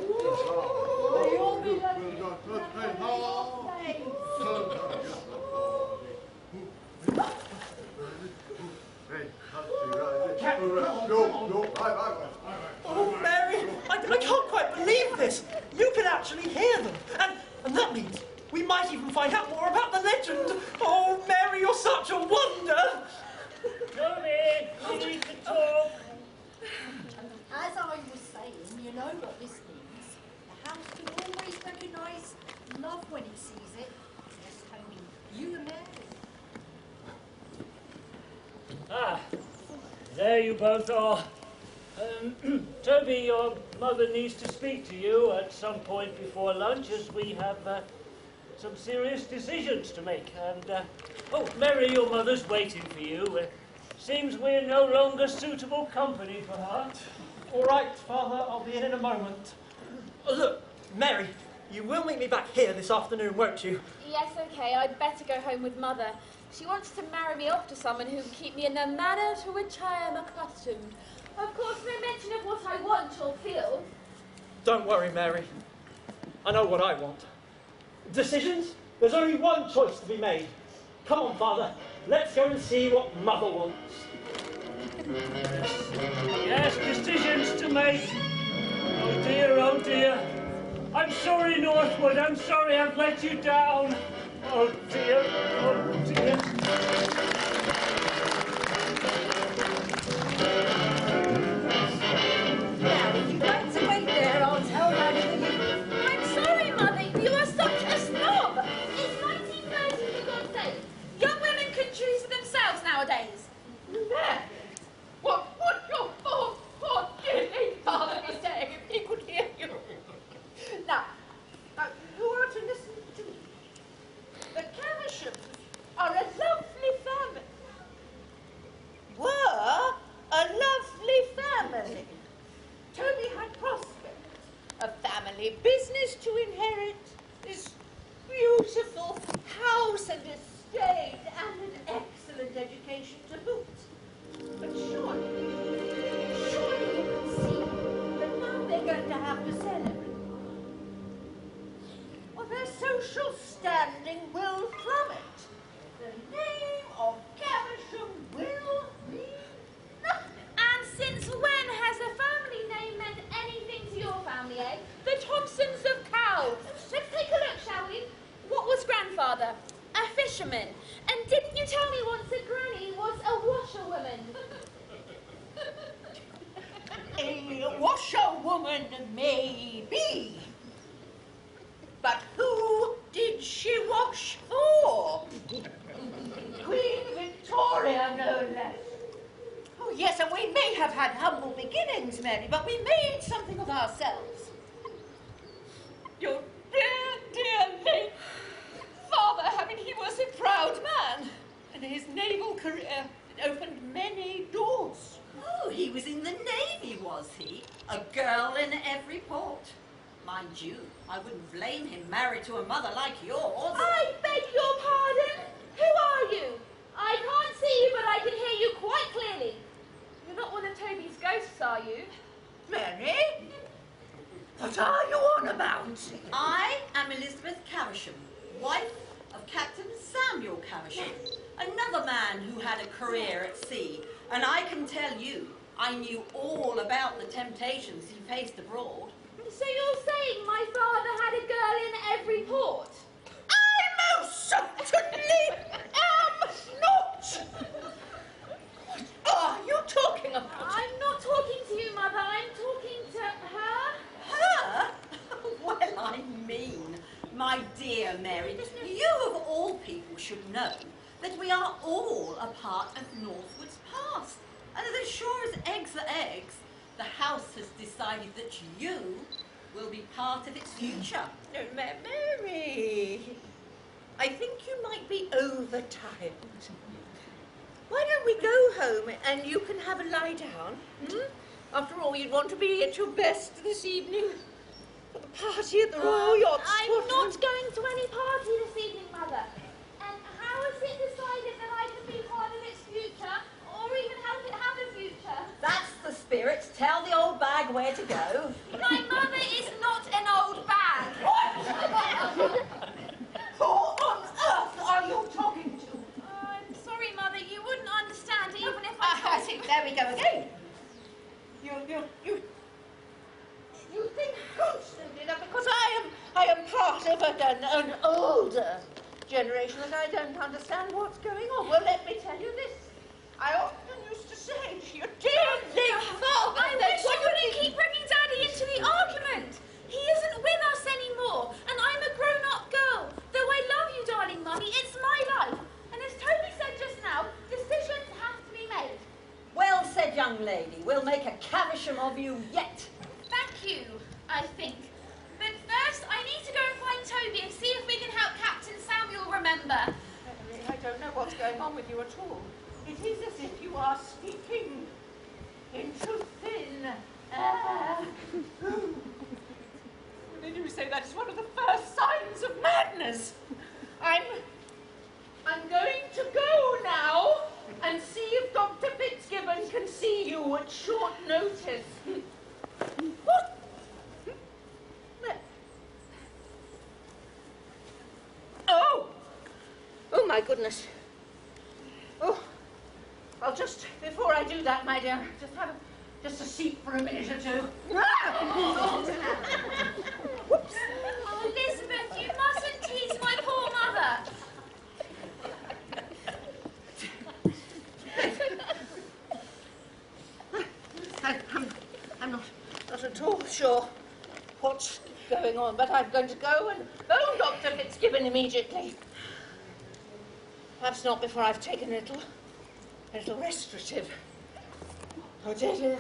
Oh, Mary, I can't quite believe this. You can actually hear them, and that means we might Ah, there you both are. Toby, your mother needs to speak to you at some point before lunch, as we have some serious decisions to make. And, oh, Mary, your mother's waiting for you. Seems we're no longer suitable company for her. All right, Father, I'll be in a moment. Oh, look, Mary, you will meet me back here this afternoon, won't you? Yes, okay, I'd better go home with Mother. She wants to marry me off to someone who can keep me in the manner to which I am accustomed. Of course, no mention of what I want or feel. Don't worry, Mary. I know what I want. Decisions? There's only one choice to be made. Come on, Father. Let's go and see what Mother wants. Yes, decisions to make. Oh dear, oh dear. I'm sorry, Northwood. I'm sorry I've let you down. Oh dear, oh dear. Now, if you'd like to wait there, I'll tell Maggie that you... I'm sorry, Mother. You are such a snob. It's 1930, for God's sake. Young women can choose for themselves nowadays. Mary, what would your poor dear late father be saying if he could hear you? Now, you are to listen to me. The Cavershams are a lovely family. Were a lovely family. Toby had prospects, a family business to inherit, this beautiful house and estate, and an excellent education to boot. But surely you can see that now they're going to have to sell everything. Well, their social standing will plummet. The name of Caversham will mean nothing. And since when has a family name meant anything to your family, eh? The Thompsons of Cowes. Let's take a look, shall we? What was grandfather? A fisherman. And didn't you tell me once that Granny was a washerwoman? A washerwoman maybe. But who did she wash for? Queen Victoria, no less. Oh, yes, and we may have had humble beginnings, Mary, but we made something of ourselves. Your dear late father, I mean, he was a proud man, and his naval career opened many doors. Oh, he was in the Navy, was he? A girl in every port. Mind you, I wouldn't blame him married to a mother like yours. I beg your pardon? Who are you? I can't see you, but I can hear you quite clearly. You're not one of Toby's ghosts, are you? Mary? What are you on about? I am Elizabeth Caversham, wife of Captain Samuel Caversham, another man who had a career at sea. And I can tell you, I knew all about the temptations he faced abroad. So you're saying my father had a girl in every port? I most certainly am not! What are you talking about? I'm not talking to you, Mother. I'm talking to her. Her? Well, I mean, my dear Mary, you of all people should know that we are all a part of Northwood's past. And as sure as eggs are eggs, the house has decided that you will be part of its future. No, Mary, I think you might be overtired. Why don't we go home and you can have a lie down? After all, you'd want to be at your best this evening for the party at the Royal Yacht. I'm not going to any party this evening, Mother. And how is it decided that I can be part of its future, or even help it have a future? That's the spirit. Tell the old bag where to go. My mother is not an old bag. What? Who on earth are you talking to? I'm sorry, Mother. You wouldn't understand even if I See, there we go again. You think constantly that because I am part of an older generation that I don't understand what's going on. Well, let me tell you this. I often used to say to your dear late father I wish you wouldn't keep bringing Daddy into the argument. He isn't with us anymore, and I'm a grown-up girl. Though I love you, darling Mummy, it's my life. And as Toby said just now, decisions have to be made. young lady. We'll make a Caversham of you yet. Thank you, I think. But first, I need to go and find Toby and see if we can help Captain Samuel remember. Emily, I don't know what's going on with you at all. It is as if you are speaking into thin air. Did you say that is one of the first signs of madness? I'm going to go now and see if Dr. Fitzgibbon can see you at short notice. What? Oh! Oh, my goodness. Oh, I'll just, before I do that, my dear, just have just a seat for a minute or two. Whoops. Oh, Elizabeth, you mustn't tease my poor mother. I'm not at all sure what's going on, but I'm going to go and phone Dr. Fitzgibbon immediately. Perhaps not before I've taken a little restorative. Oh, dear, dear.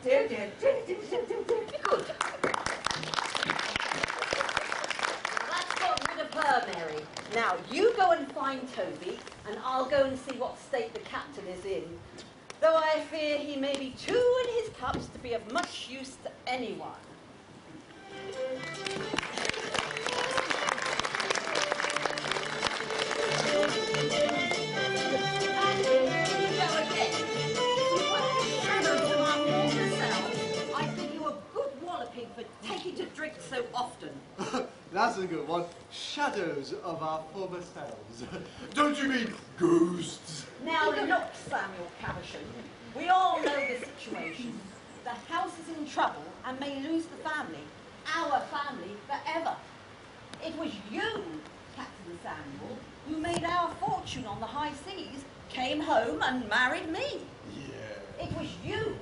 Dear, dear, dear, dear, dear, dear, dear. Good. That's got rid of her, Mary. Now, you go and find Toby, and I'll go and see what state the captain is in. Though I fear he may be too in his cups to be of much use to anyone. I give you a good walloping for taking to drink so often. That's a good one. Shadows of our former selves. Don't you mean ghosts? Now look, Samuel Caversham, we all know the situation. The house is in trouble and may lose the family, our family, forever. It was you, Captain Samuel, who made our fortune on the high seas, came home and married me. Yeah. It was you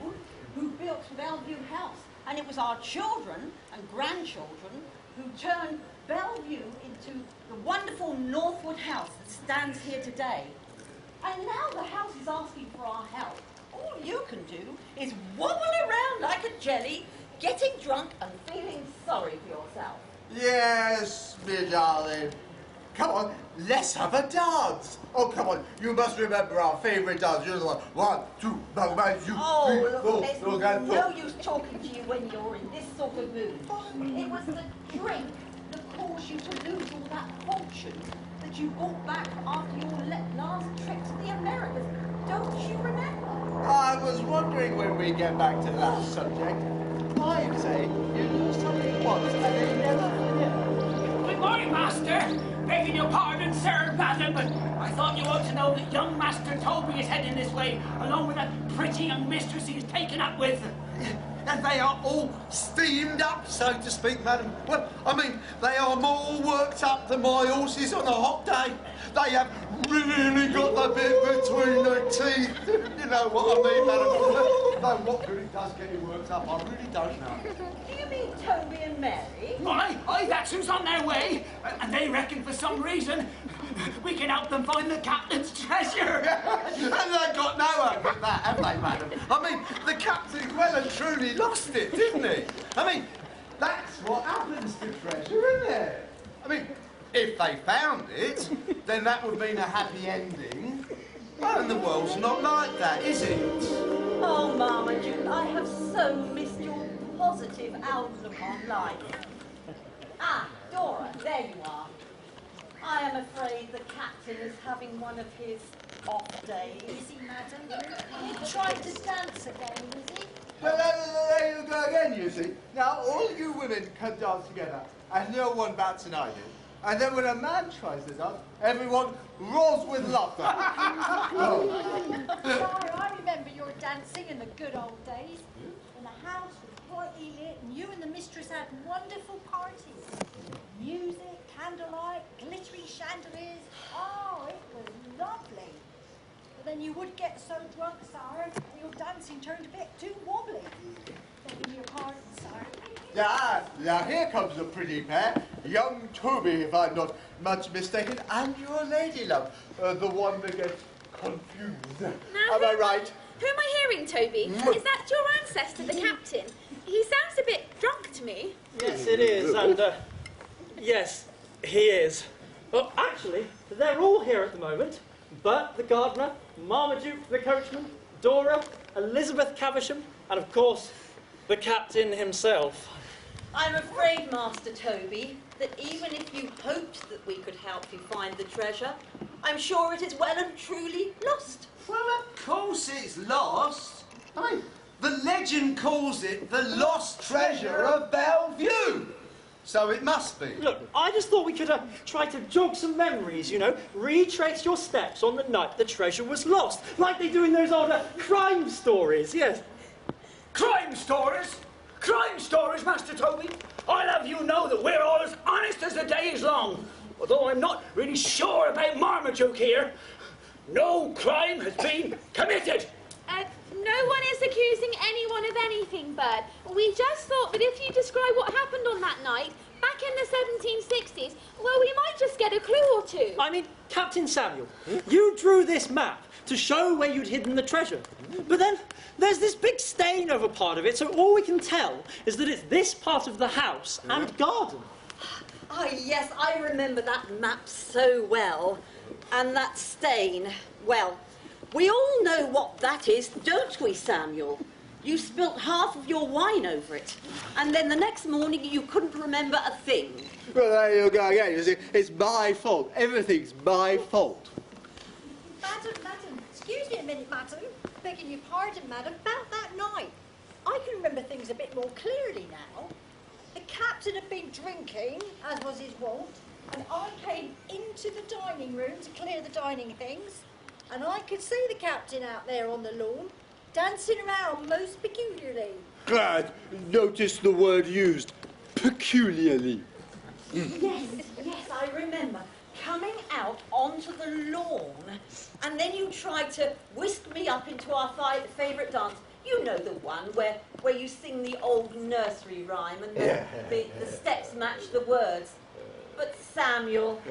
who built Bellevue House, and it was our children and grandchildren who turned Bellevue into the wonderful Northwood House that stands here today. And now the house is asking for our help. All you can do is wobble around like a jelly, getting drunk and feeling sorry for yourself. Yes, me darling. Come on, let's have a dance. Oh, come on, you must remember our favourite dance. You're the one. 1, 2, bang, bang, 2, 3, 4. There's no use talking to you when you're in this sort of mood. It was the drink that caused you to lose all that fortune that you brought back after your last trip to the Americas. Don't you remember? I was wondering when we get back to that subject. I'd say you lose something once and they never forget. Good morning, Master. Begging your pardon, sir, madam, but I thought you ought to know that young Master Toby is heading this way, along with that pretty young mistress he's taken up with. And they are all steamed up, so to speak, madam. Well, I mean, they are more worked up than my horses on a hot day. They have really got the bit between their teeth. You know what I mean, madam? No, what really does get you worked up, I really don't know. Do you mean Toby and Mary? Aye, that's who's on their way. And they reckon for some reason we can help them find the captain's treasure. And they got no hope of that, have they, madam? I mean, the captain well and truly lost it, didn't he? I mean, that's what happens to treasure, isn't it? I mean, if they found it, then that would mean a happy ending. And the world's not like that, is it? Oh, Marmaduke, I have so missed your positive outlook on life. Ah, Dora, there you are. I am afraid the captain is having one of his off days. Is he, madam? He tried to dance again, is he? Well, there you go again, you see. Now, all you women can dance together, and no one bats an eyelid. And then when a man tries to dance, everyone roars with laughter. Sire, I remember your dancing in the good old days, when the house was brightly lit and you and the mistress had wonderful parties. Music, candlelight, glittery chandeliers. Oh, it was lovely. But then you would get so drunk, sire, and your dancing turned a bit too wobbly. Begging your pardon, sire. Now here comes a pretty pair. Young Toby, if I'm not much mistaken, and your lady love, the one that gets confused. Am I right? Who am I hearing, Toby? Is that your ancestor, the captain? He sounds a bit drunk to me. Yes, it is, and yes, he is. Well, actually, they're all here at the moment. Bert, the gardener, Marmaduke, the coachman, Dora, Elizabeth Caversham, and of course, the captain himself. I'm afraid, Master Toby, that even if you hoped that we could help you find the treasure, I'm sure it is well and truly lost. Well, of course it's lost. I mean, the legend calls it the lost treasure of Bellevue. So it must be. Look, I just thought we could try to jog some memories, you know, retrace your steps on the night the treasure was lost, like they do in those old crime stories, yes. Crime stories? Crime stories, Master Toby? I'll have you know that we're all as honest as the day is long. Although I'm not really sure about Marmaduke here. No crime has been committed. No one is accusing anyone of anything, Bert. We just thought that if you describe what happened on that night, back in the 1760s, well, we might just get a clue or two. I mean, Captain Samuel, you drew this map to show where you'd hidden the treasure. But then there's this big stain over part of it, so all we can tell is that it's this part of the house and garden. Oh, yes, I remember that map so well. And that stain, well, we all know what that is, don't we, Samuel? You spilt half of your wine over it, and then the next morning you couldn't remember a thing. Well, there you go again. You see, it's my fault. Everything's my fault. Madam, excuse me a minute, madam. Begging your pardon, madam, about that night. I can remember things a bit more clearly now. The captain had been drinking, as was his wont, and I came into the dining room to clear the dining things, and I could see the captain out there on the lawn, dancing around most peculiarly. Glad noticed the word used, peculiarly. Yes, I remember. Coming out onto the lawn, and then you tried to whisk me up into our favourite dance. You know the one where you sing the old nursery rhyme and the steps match the words. But Samuel,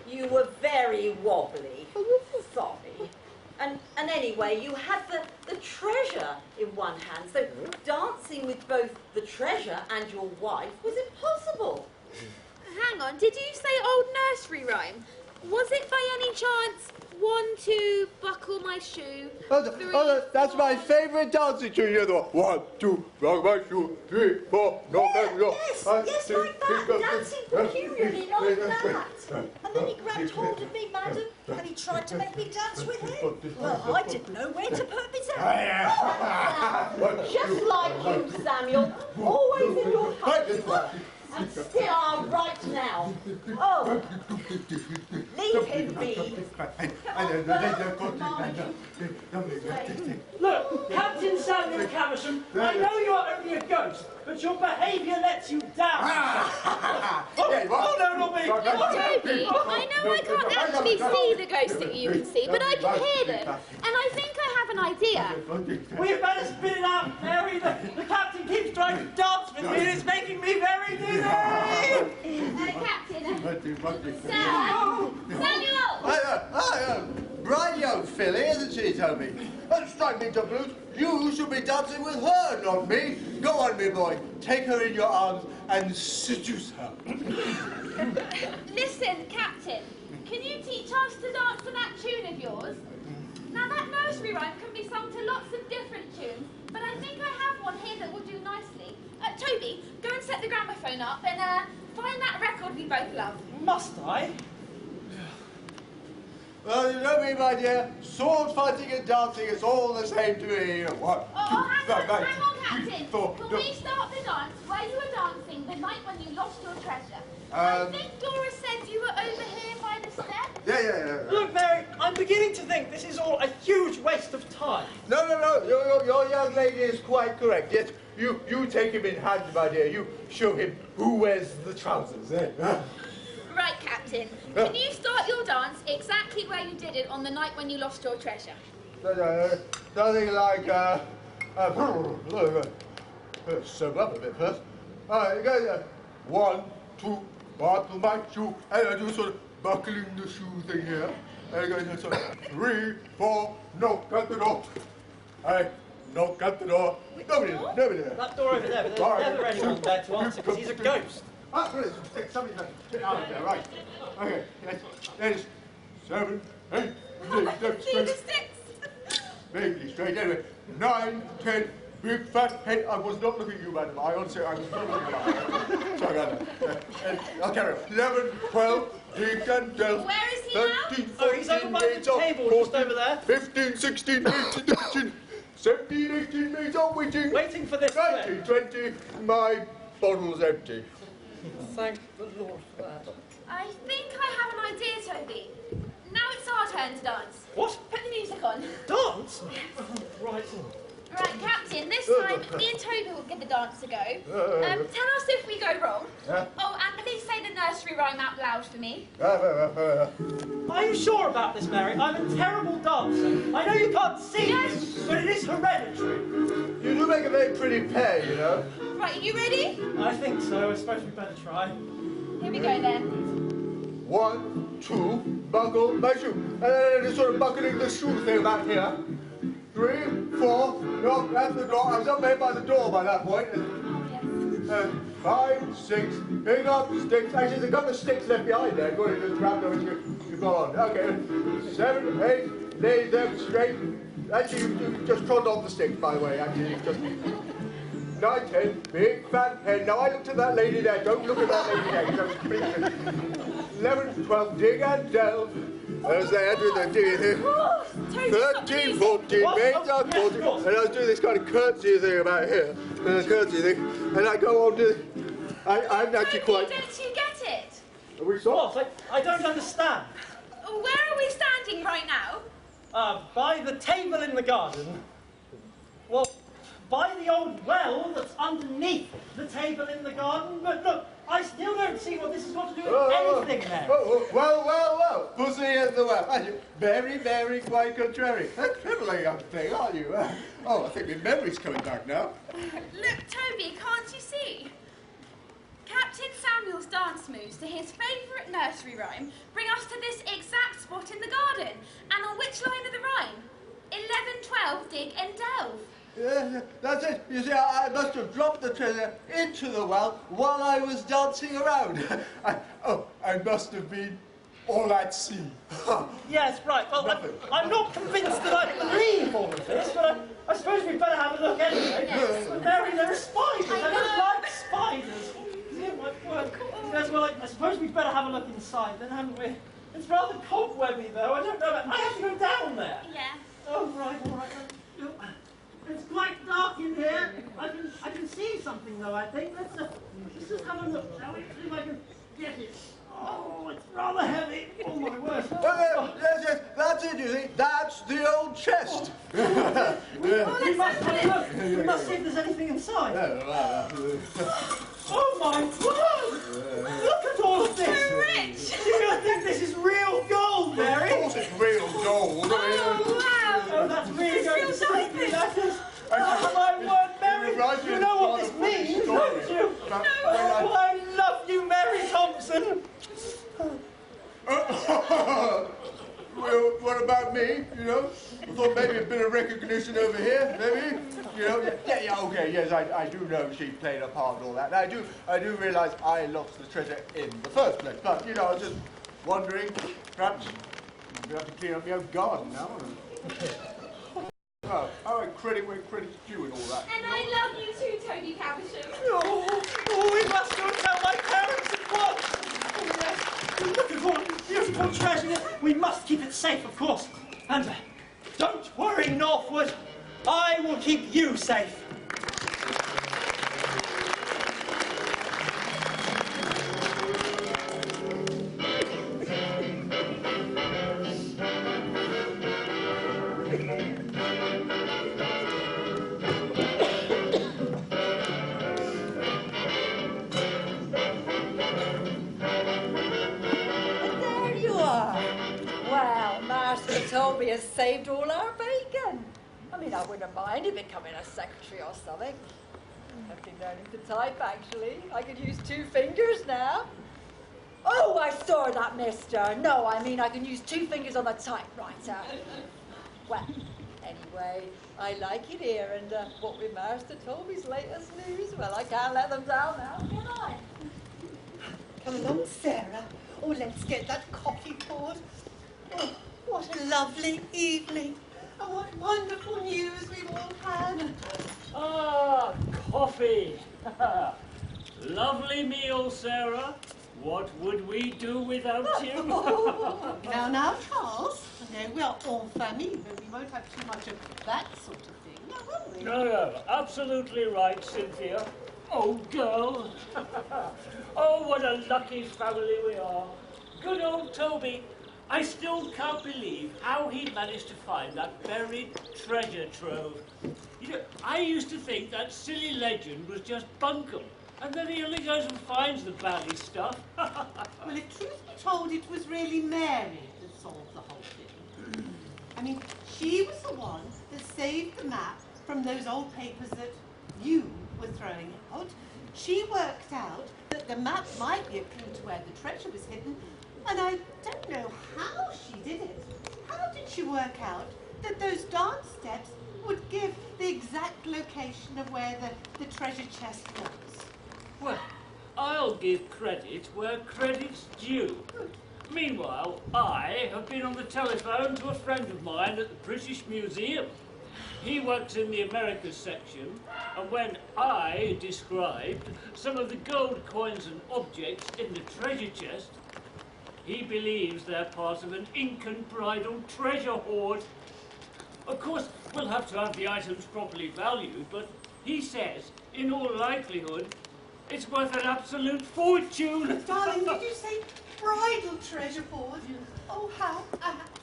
you were very wobbly. Sorry. And anyway, you had the treasure in one hand, so dancing with both the treasure and your wife was impossible. Hang on, did you say old nursery rhyme? Was it by any chance 1, 2, buckle my shoe? 3, That's my favourite dancing tune. You know the 1, 2, buckle my shoe, 3, 4, no, Yes, like that, dancing peculiarly like that. And then he grabbed hold of me, madam, and he tried to make me dance with him. Well, I didn't know where to put his hand. Just like you, Samuel, always in your hut. And still are right now. Oh, leave him be. Look, Captain Samuel Caversham, I know you're only a ghost, but your behaviour lets you down. Oh, no, not me. Toby, I know I can't actually see the ghosts that you can see, but I can hear them. And I think I have an idea. We had better spit it out, Mary. The captain keeps trying to dance with me and it's making me very dizzy. Captain. Samuel! Bright young filly, isn't she, Toby? And strike me to blues, you should be dancing with her, not me. Go on, me boy. Take her in your arms and seduce her. Listen, Captain, can you teach us to dance to that tune of yours? Now, that nursery rhyme can be sung to lots of different tunes, but I think I have one here that will do nicely. Toby, go and set the gramophone up and find that record we both love. Must I? Well, you know me, my dear. Sword fighting and dancing, it's all the same to me. One, Hang on, Captain. Can we start the dance where you were dancing the night when you lost your treasure? I think Dora said you were over here by the steps. Yeah. Look, Mary, I'm beginning to think this is all a huge waste of time. No. Your young lady is quite correct. Yes, you take him in hand, my dear. You show him who wears the trousers, eh? Right, Captain. Can you start your dance exactly where you did it on the night when you lost your treasure? Nothing like, sober up a bit first. All right, go 1, 2, buckle my shoe, and I do sort of buckling the shoe thing here. And I go sort of 3, 4, no, cut it off. I knock at the door. Nobody there. That door over there, but there's never anyone there to answer because he's a ghost. Ah, brilliant. Somebody's get out of there, right. Okay, yes. 7, 8, 6. Vaguely straight, anyway. 9, 10, big fat head. I was not looking at you, madam. I honestly, I was not looking at you. Sorry about that. I'll carry on. 11, 12, Dick and Del. Where is he 13, now? 14, He's over by the table, 14, just over there. 15, 16, 18, 19, 17, 18 minutes on waiting. Waiting for this 19, 20, my bottle's empty. Thank the Lord for that. I think I have an idea, Toby. Now it's our turn to dance. What? Put the music on. Dance? Right. Right, Captain, this time me and Toby will give the dance a go. Tell us if we go wrong. Oh, and please say the nursery rhyme out loud for me. Are you sure about this, Mary? I'm a terrible dancer. I know you can't see me, but it is hereditary. You do make a very pretty pair, you know. Right, are you ready? I think so. I suppose we better try. Here we go then. 1, 2, buckle my shoe. And then just sort of buckling the shoe thing back here. 3, 4, knock at the door. I was up there by the door by that point. 5, 6, pick up sticks. Actually, there's a couple of sticks left behind there. Go ahead, just grab those. You've got on. Okay. 7, 8, lay them straight. Actually, you just trod on the sticks, by the way. Actually, just 9, 10, big fat head. Now I looked at that lady there. Don't look at that lady there. 11, 12, dig and delve. As they enter the digging. 13, 14, maids are 14. And I was doing this kind of curtsy thing about here. Curtsy thing. And I go on to. I'm actually quite. Don't you get it? Are we sort? What? I don't understand. Where are we standing right now? By the table in the garden. Well, by the old well that's underneath the table in the garden. But look, I still don't see what this has got to do with anything there. Well. Pussy in the well. Very, very quite contrary. A clever young thing, aren't you? Oh, I think my memory's coming back now. Look, Toby, can't you see? Captain Samuel's dance moves to his favourite nursery rhyme bring us to this exact spot in the garden. And on which line of the rhyme? 11, 12, dig and delve. Yeah, that's it. You see, I must have dropped the treasure into the well while I was dancing around. I must have been all at sea. Yes, right. Well, I'm not convinced that I believe all of this, but I suppose we'd better have a look anyway. Yes. Mary, there are spiders. I don't like spiders. Yes, well, I suppose we'd better have a look inside then, haven't we? It's rather cobwebby, though. I don't know. I have to go down there. Yeah. Oh, right, all right. It's quite dark in here. I can see something, though, I think. Let's just have a look, shall we? See if I can get it. Oh, it's rather heavy. Oh, my word. Yes, that's it, you see. That's the old chest. We must have a look. We must see if there's anything inside. Oh, my word. Look at all of this. We're rich. Do you think this is real gold, Mary? Of course it's real gold. Oh, wow. Oh, that's really going to feels me. That is. Oh, my word, Mary. You know what this means, don't you? No. Oh, I love you, Mary Thompson. Well, what about me, you know? I thought maybe a bit of recognition over here, maybe? You know? Yeah, okay, yes, I do know she played a part and all that. And I do realise I lost the treasure in the first place. But, you know, I was just wondering, perhaps I'm going to have to clean up my own garden now. Oh, credit where credit's due and all that. And I love you too, Toby Caversham. Oh, we must go and tell my parents at once. Oh, yes. Look at all the beautiful treasure. We must keep it safe, of course. And don't worry, Northwood. I will keep you safe. Toby has saved all our bacon. I mean, I wouldn't mind him becoming a secretary or something. I've been learning to type, actually. I could use 2 fingers now. Oh, I saw that, mister. No, I mean I can use 2 fingers on the typewriter. Well, Anyway, I like it here, and what with Master Toby's latest news, well, I can't let them down now, can I? Come along, Sarah. Oh, let's get that coffee poured. Oh, what a lovely evening. And what wonderful news we've all had. Ah, coffee. Lovely meal, Sarah. What would we do without you? Now, Charles. No, we are all family, but we won't have too much of that sort of thing, now will we? No, absolutely right, Cynthia. Oh, girl. Oh, what a lucky family we are. Good old Toby. I still can't believe how he managed to find that buried treasure trove. You know, I used to think that silly legend was just bunkum, and then he only goes and finds the bally stuff. Well, if truth be told, it was really Mary that solved the whole thing. I mean, she was the one that saved the map from those old papers that you were throwing out. She worked out that the map might be a clue to where the treasure was hidden, and I don't know how she did it. How did she work out that those dance steps would give the exact location of where the treasure chest was? Well, I'll give credit where credit's due. Meanwhile, I have been on the telephone to a friend of mine at the British Museum. He works in the Americas section, and when I described some of the gold coins and objects in the treasure chest, he believes they're part of an Incan bridal treasure hoard. Of course, we'll have to have the items properly valued, but he says, in all likelihood, it's worth an absolute fortune. Darling, did you say bridal treasure hoard? Oh, how apt.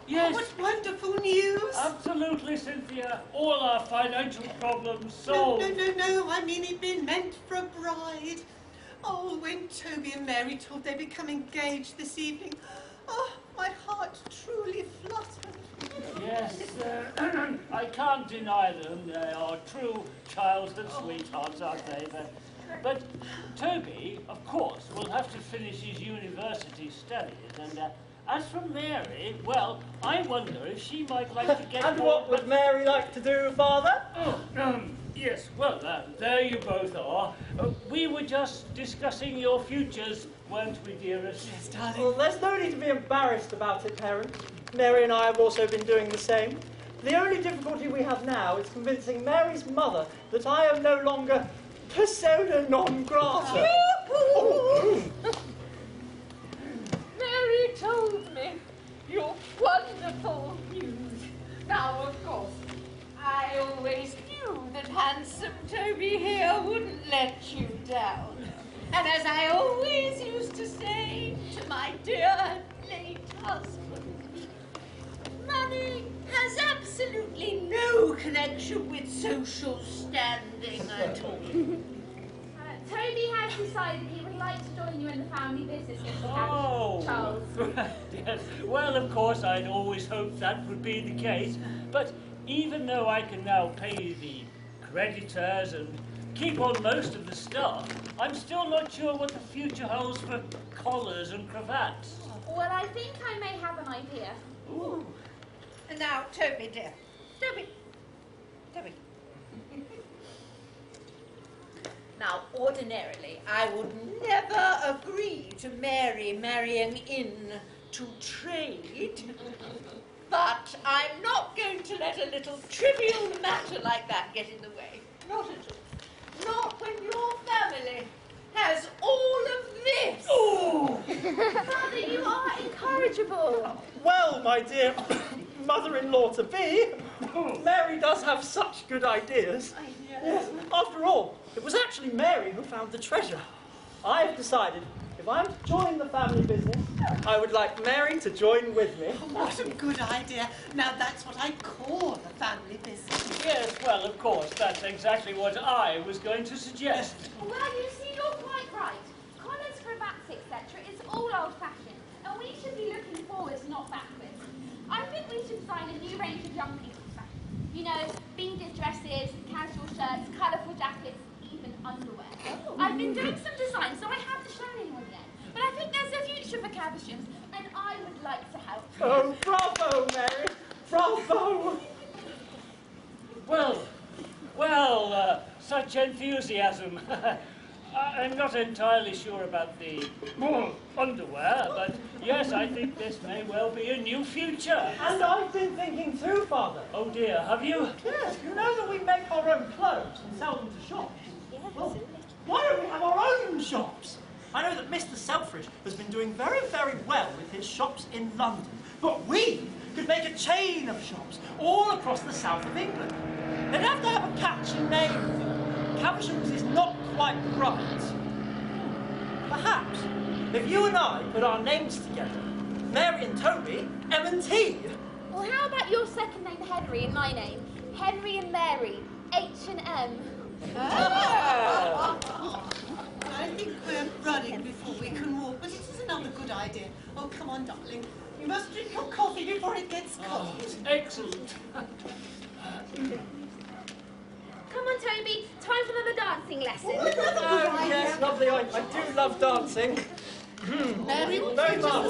Yes. Oh, what wonderful news. Absolutely, Cynthia. All our financial problems solved. No. I mean, it'd been meant for a bride. Oh, when Toby and Mary told they'd become engaged this evening, oh, my heart truly fluttered. Yes, I can't deny them. They are true childhood sweethearts, aren't they? But Toby, of course, will have to finish his university studies. And as for Mary, well, I wonder if she might like to get And more... what would Mary like to do, Father? Oh, yes, well, there you both are. We were just discussing your futures, weren't we, dearest? Yes, darling. Well, there's no need to be embarrassed about it, parents. Mary and I have also been doing the same. The only difficulty we have now is convincing Mary's mother that I am no longer persona non grata. Mary told me your wonderful news. Now, of course, I always knew that handsome Toby here wouldn't let you down. And as I always used to say to my dear late husband, money has absolutely no connection with social standing at all. Toby has decided he would like to join you in the family business, Mr. Oh, Charles. yes. Well, of course, I'd always hoped that would be the case. But even though I can now pay the creditors and keep on most of the stuff, I'm still not sure what the future holds for collars and cravats. Well, I think I may have an idea. Ooh. Now, Toby, dear. Toby. Now, ordinarily, I would never agree to Mary marrying in to trade. But I'm not going to let a little trivial matter like that get in the way. Not at all. Not when your family has all of this. Oh! Father, you are incorrigible. Well, my dear mother-in-law-to-be, Mary does have such good ideas. Yes. After all, it was actually Mary who found the treasure. I have decided if I'm to join the family business, I would like Mary to join with me. Oh, what a good idea. Now, that's what I call the family business. Yes, well, of course, that's exactly what I was going to suggest. Well, you see, you're quite right. Collars, cravats, etc. is all old-fashioned, and we should be looking forwards, not backwards. I think we should design a new range of young people's fashion. You know, beaded dresses, casual shirts, colourful jackets, even underwear. I've been doing some design, so I have to show anyone yet. But I think there's a future for Cavershams, and I would like to help. Oh, bravo, Mary! Bravo! much enthusiasm. I'm not entirely sure about the underwear, but yes, I think this may well be a new future. And I've been thinking through, Father. Oh dear, have you? Yes, you know that we make our own clothes and sell them to shops. Well, why don't we have our own shops? I know that Mr. Selfridge has been doing very, very well with his shops in London, but we could make a chain of shops all across the south of England. They'd have to have a catchy name. Cavershams is not quite right. Perhaps, if you and I put our names together, Mary and Toby, M&T. Well, how about your second name Henry and my name? Henry and Mary, H&M. I think we're running before we can walk, but it is another good idea. Oh, come on, darling. You must drink your coffee before it gets cold. Excellent. Come on, Toby. Time for another dancing lesson. Oh, yes, lovely. I do love dancing. Mary, Very much.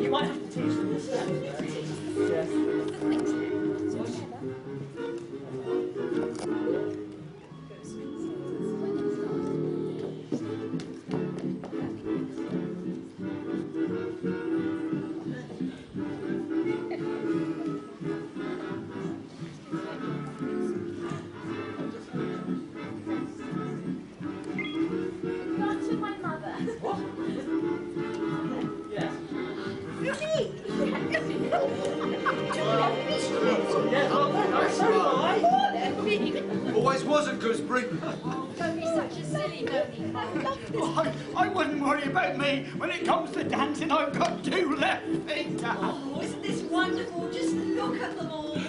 You might have to teach them this step. Yes. Always was a gooseberry. Don't be such a silly nonny. I wouldn't worry about me. When it comes to dancing, I've got 2 left feet. Oh, isn't this wonderful? Just look at them all. I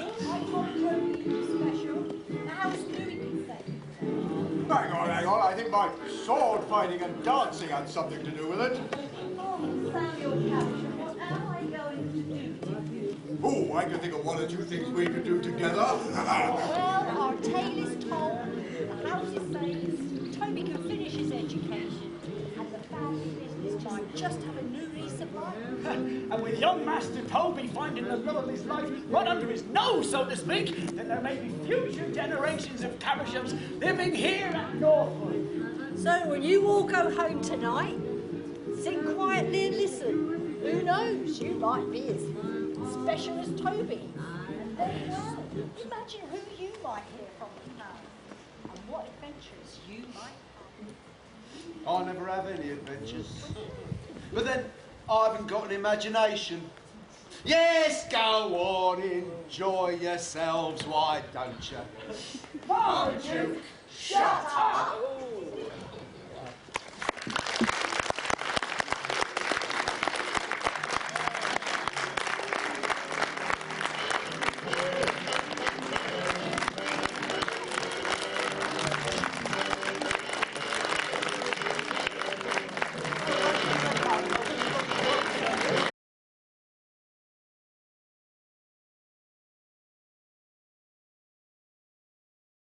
told Toby you were special. Now, how's Louis been saying? Hang on. I think my sword fighting and dancing had something to do with it. Oh, Samuel Caversham, what am I going to do to you? Oh, I can think of 1 or 2 things we could do together. Well, our tale is told, the house is saved, Toby can finish his education, and the family business might just have a new lease of life. And with young Master Toby finding the love of his life right under his nose, so to speak, then there may be future generations of Cavershams living here at Northwood. So when you all go home tonight, sit quietly and listen. Who knows, you might be as special as Toby. And very well, imagine who you might hear from in town, and what adventures you might have. I never have any adventures. But then, I haven't got an imagination. Yes, go on, enjoy yourselves, why don't you? Oh, Duke, shut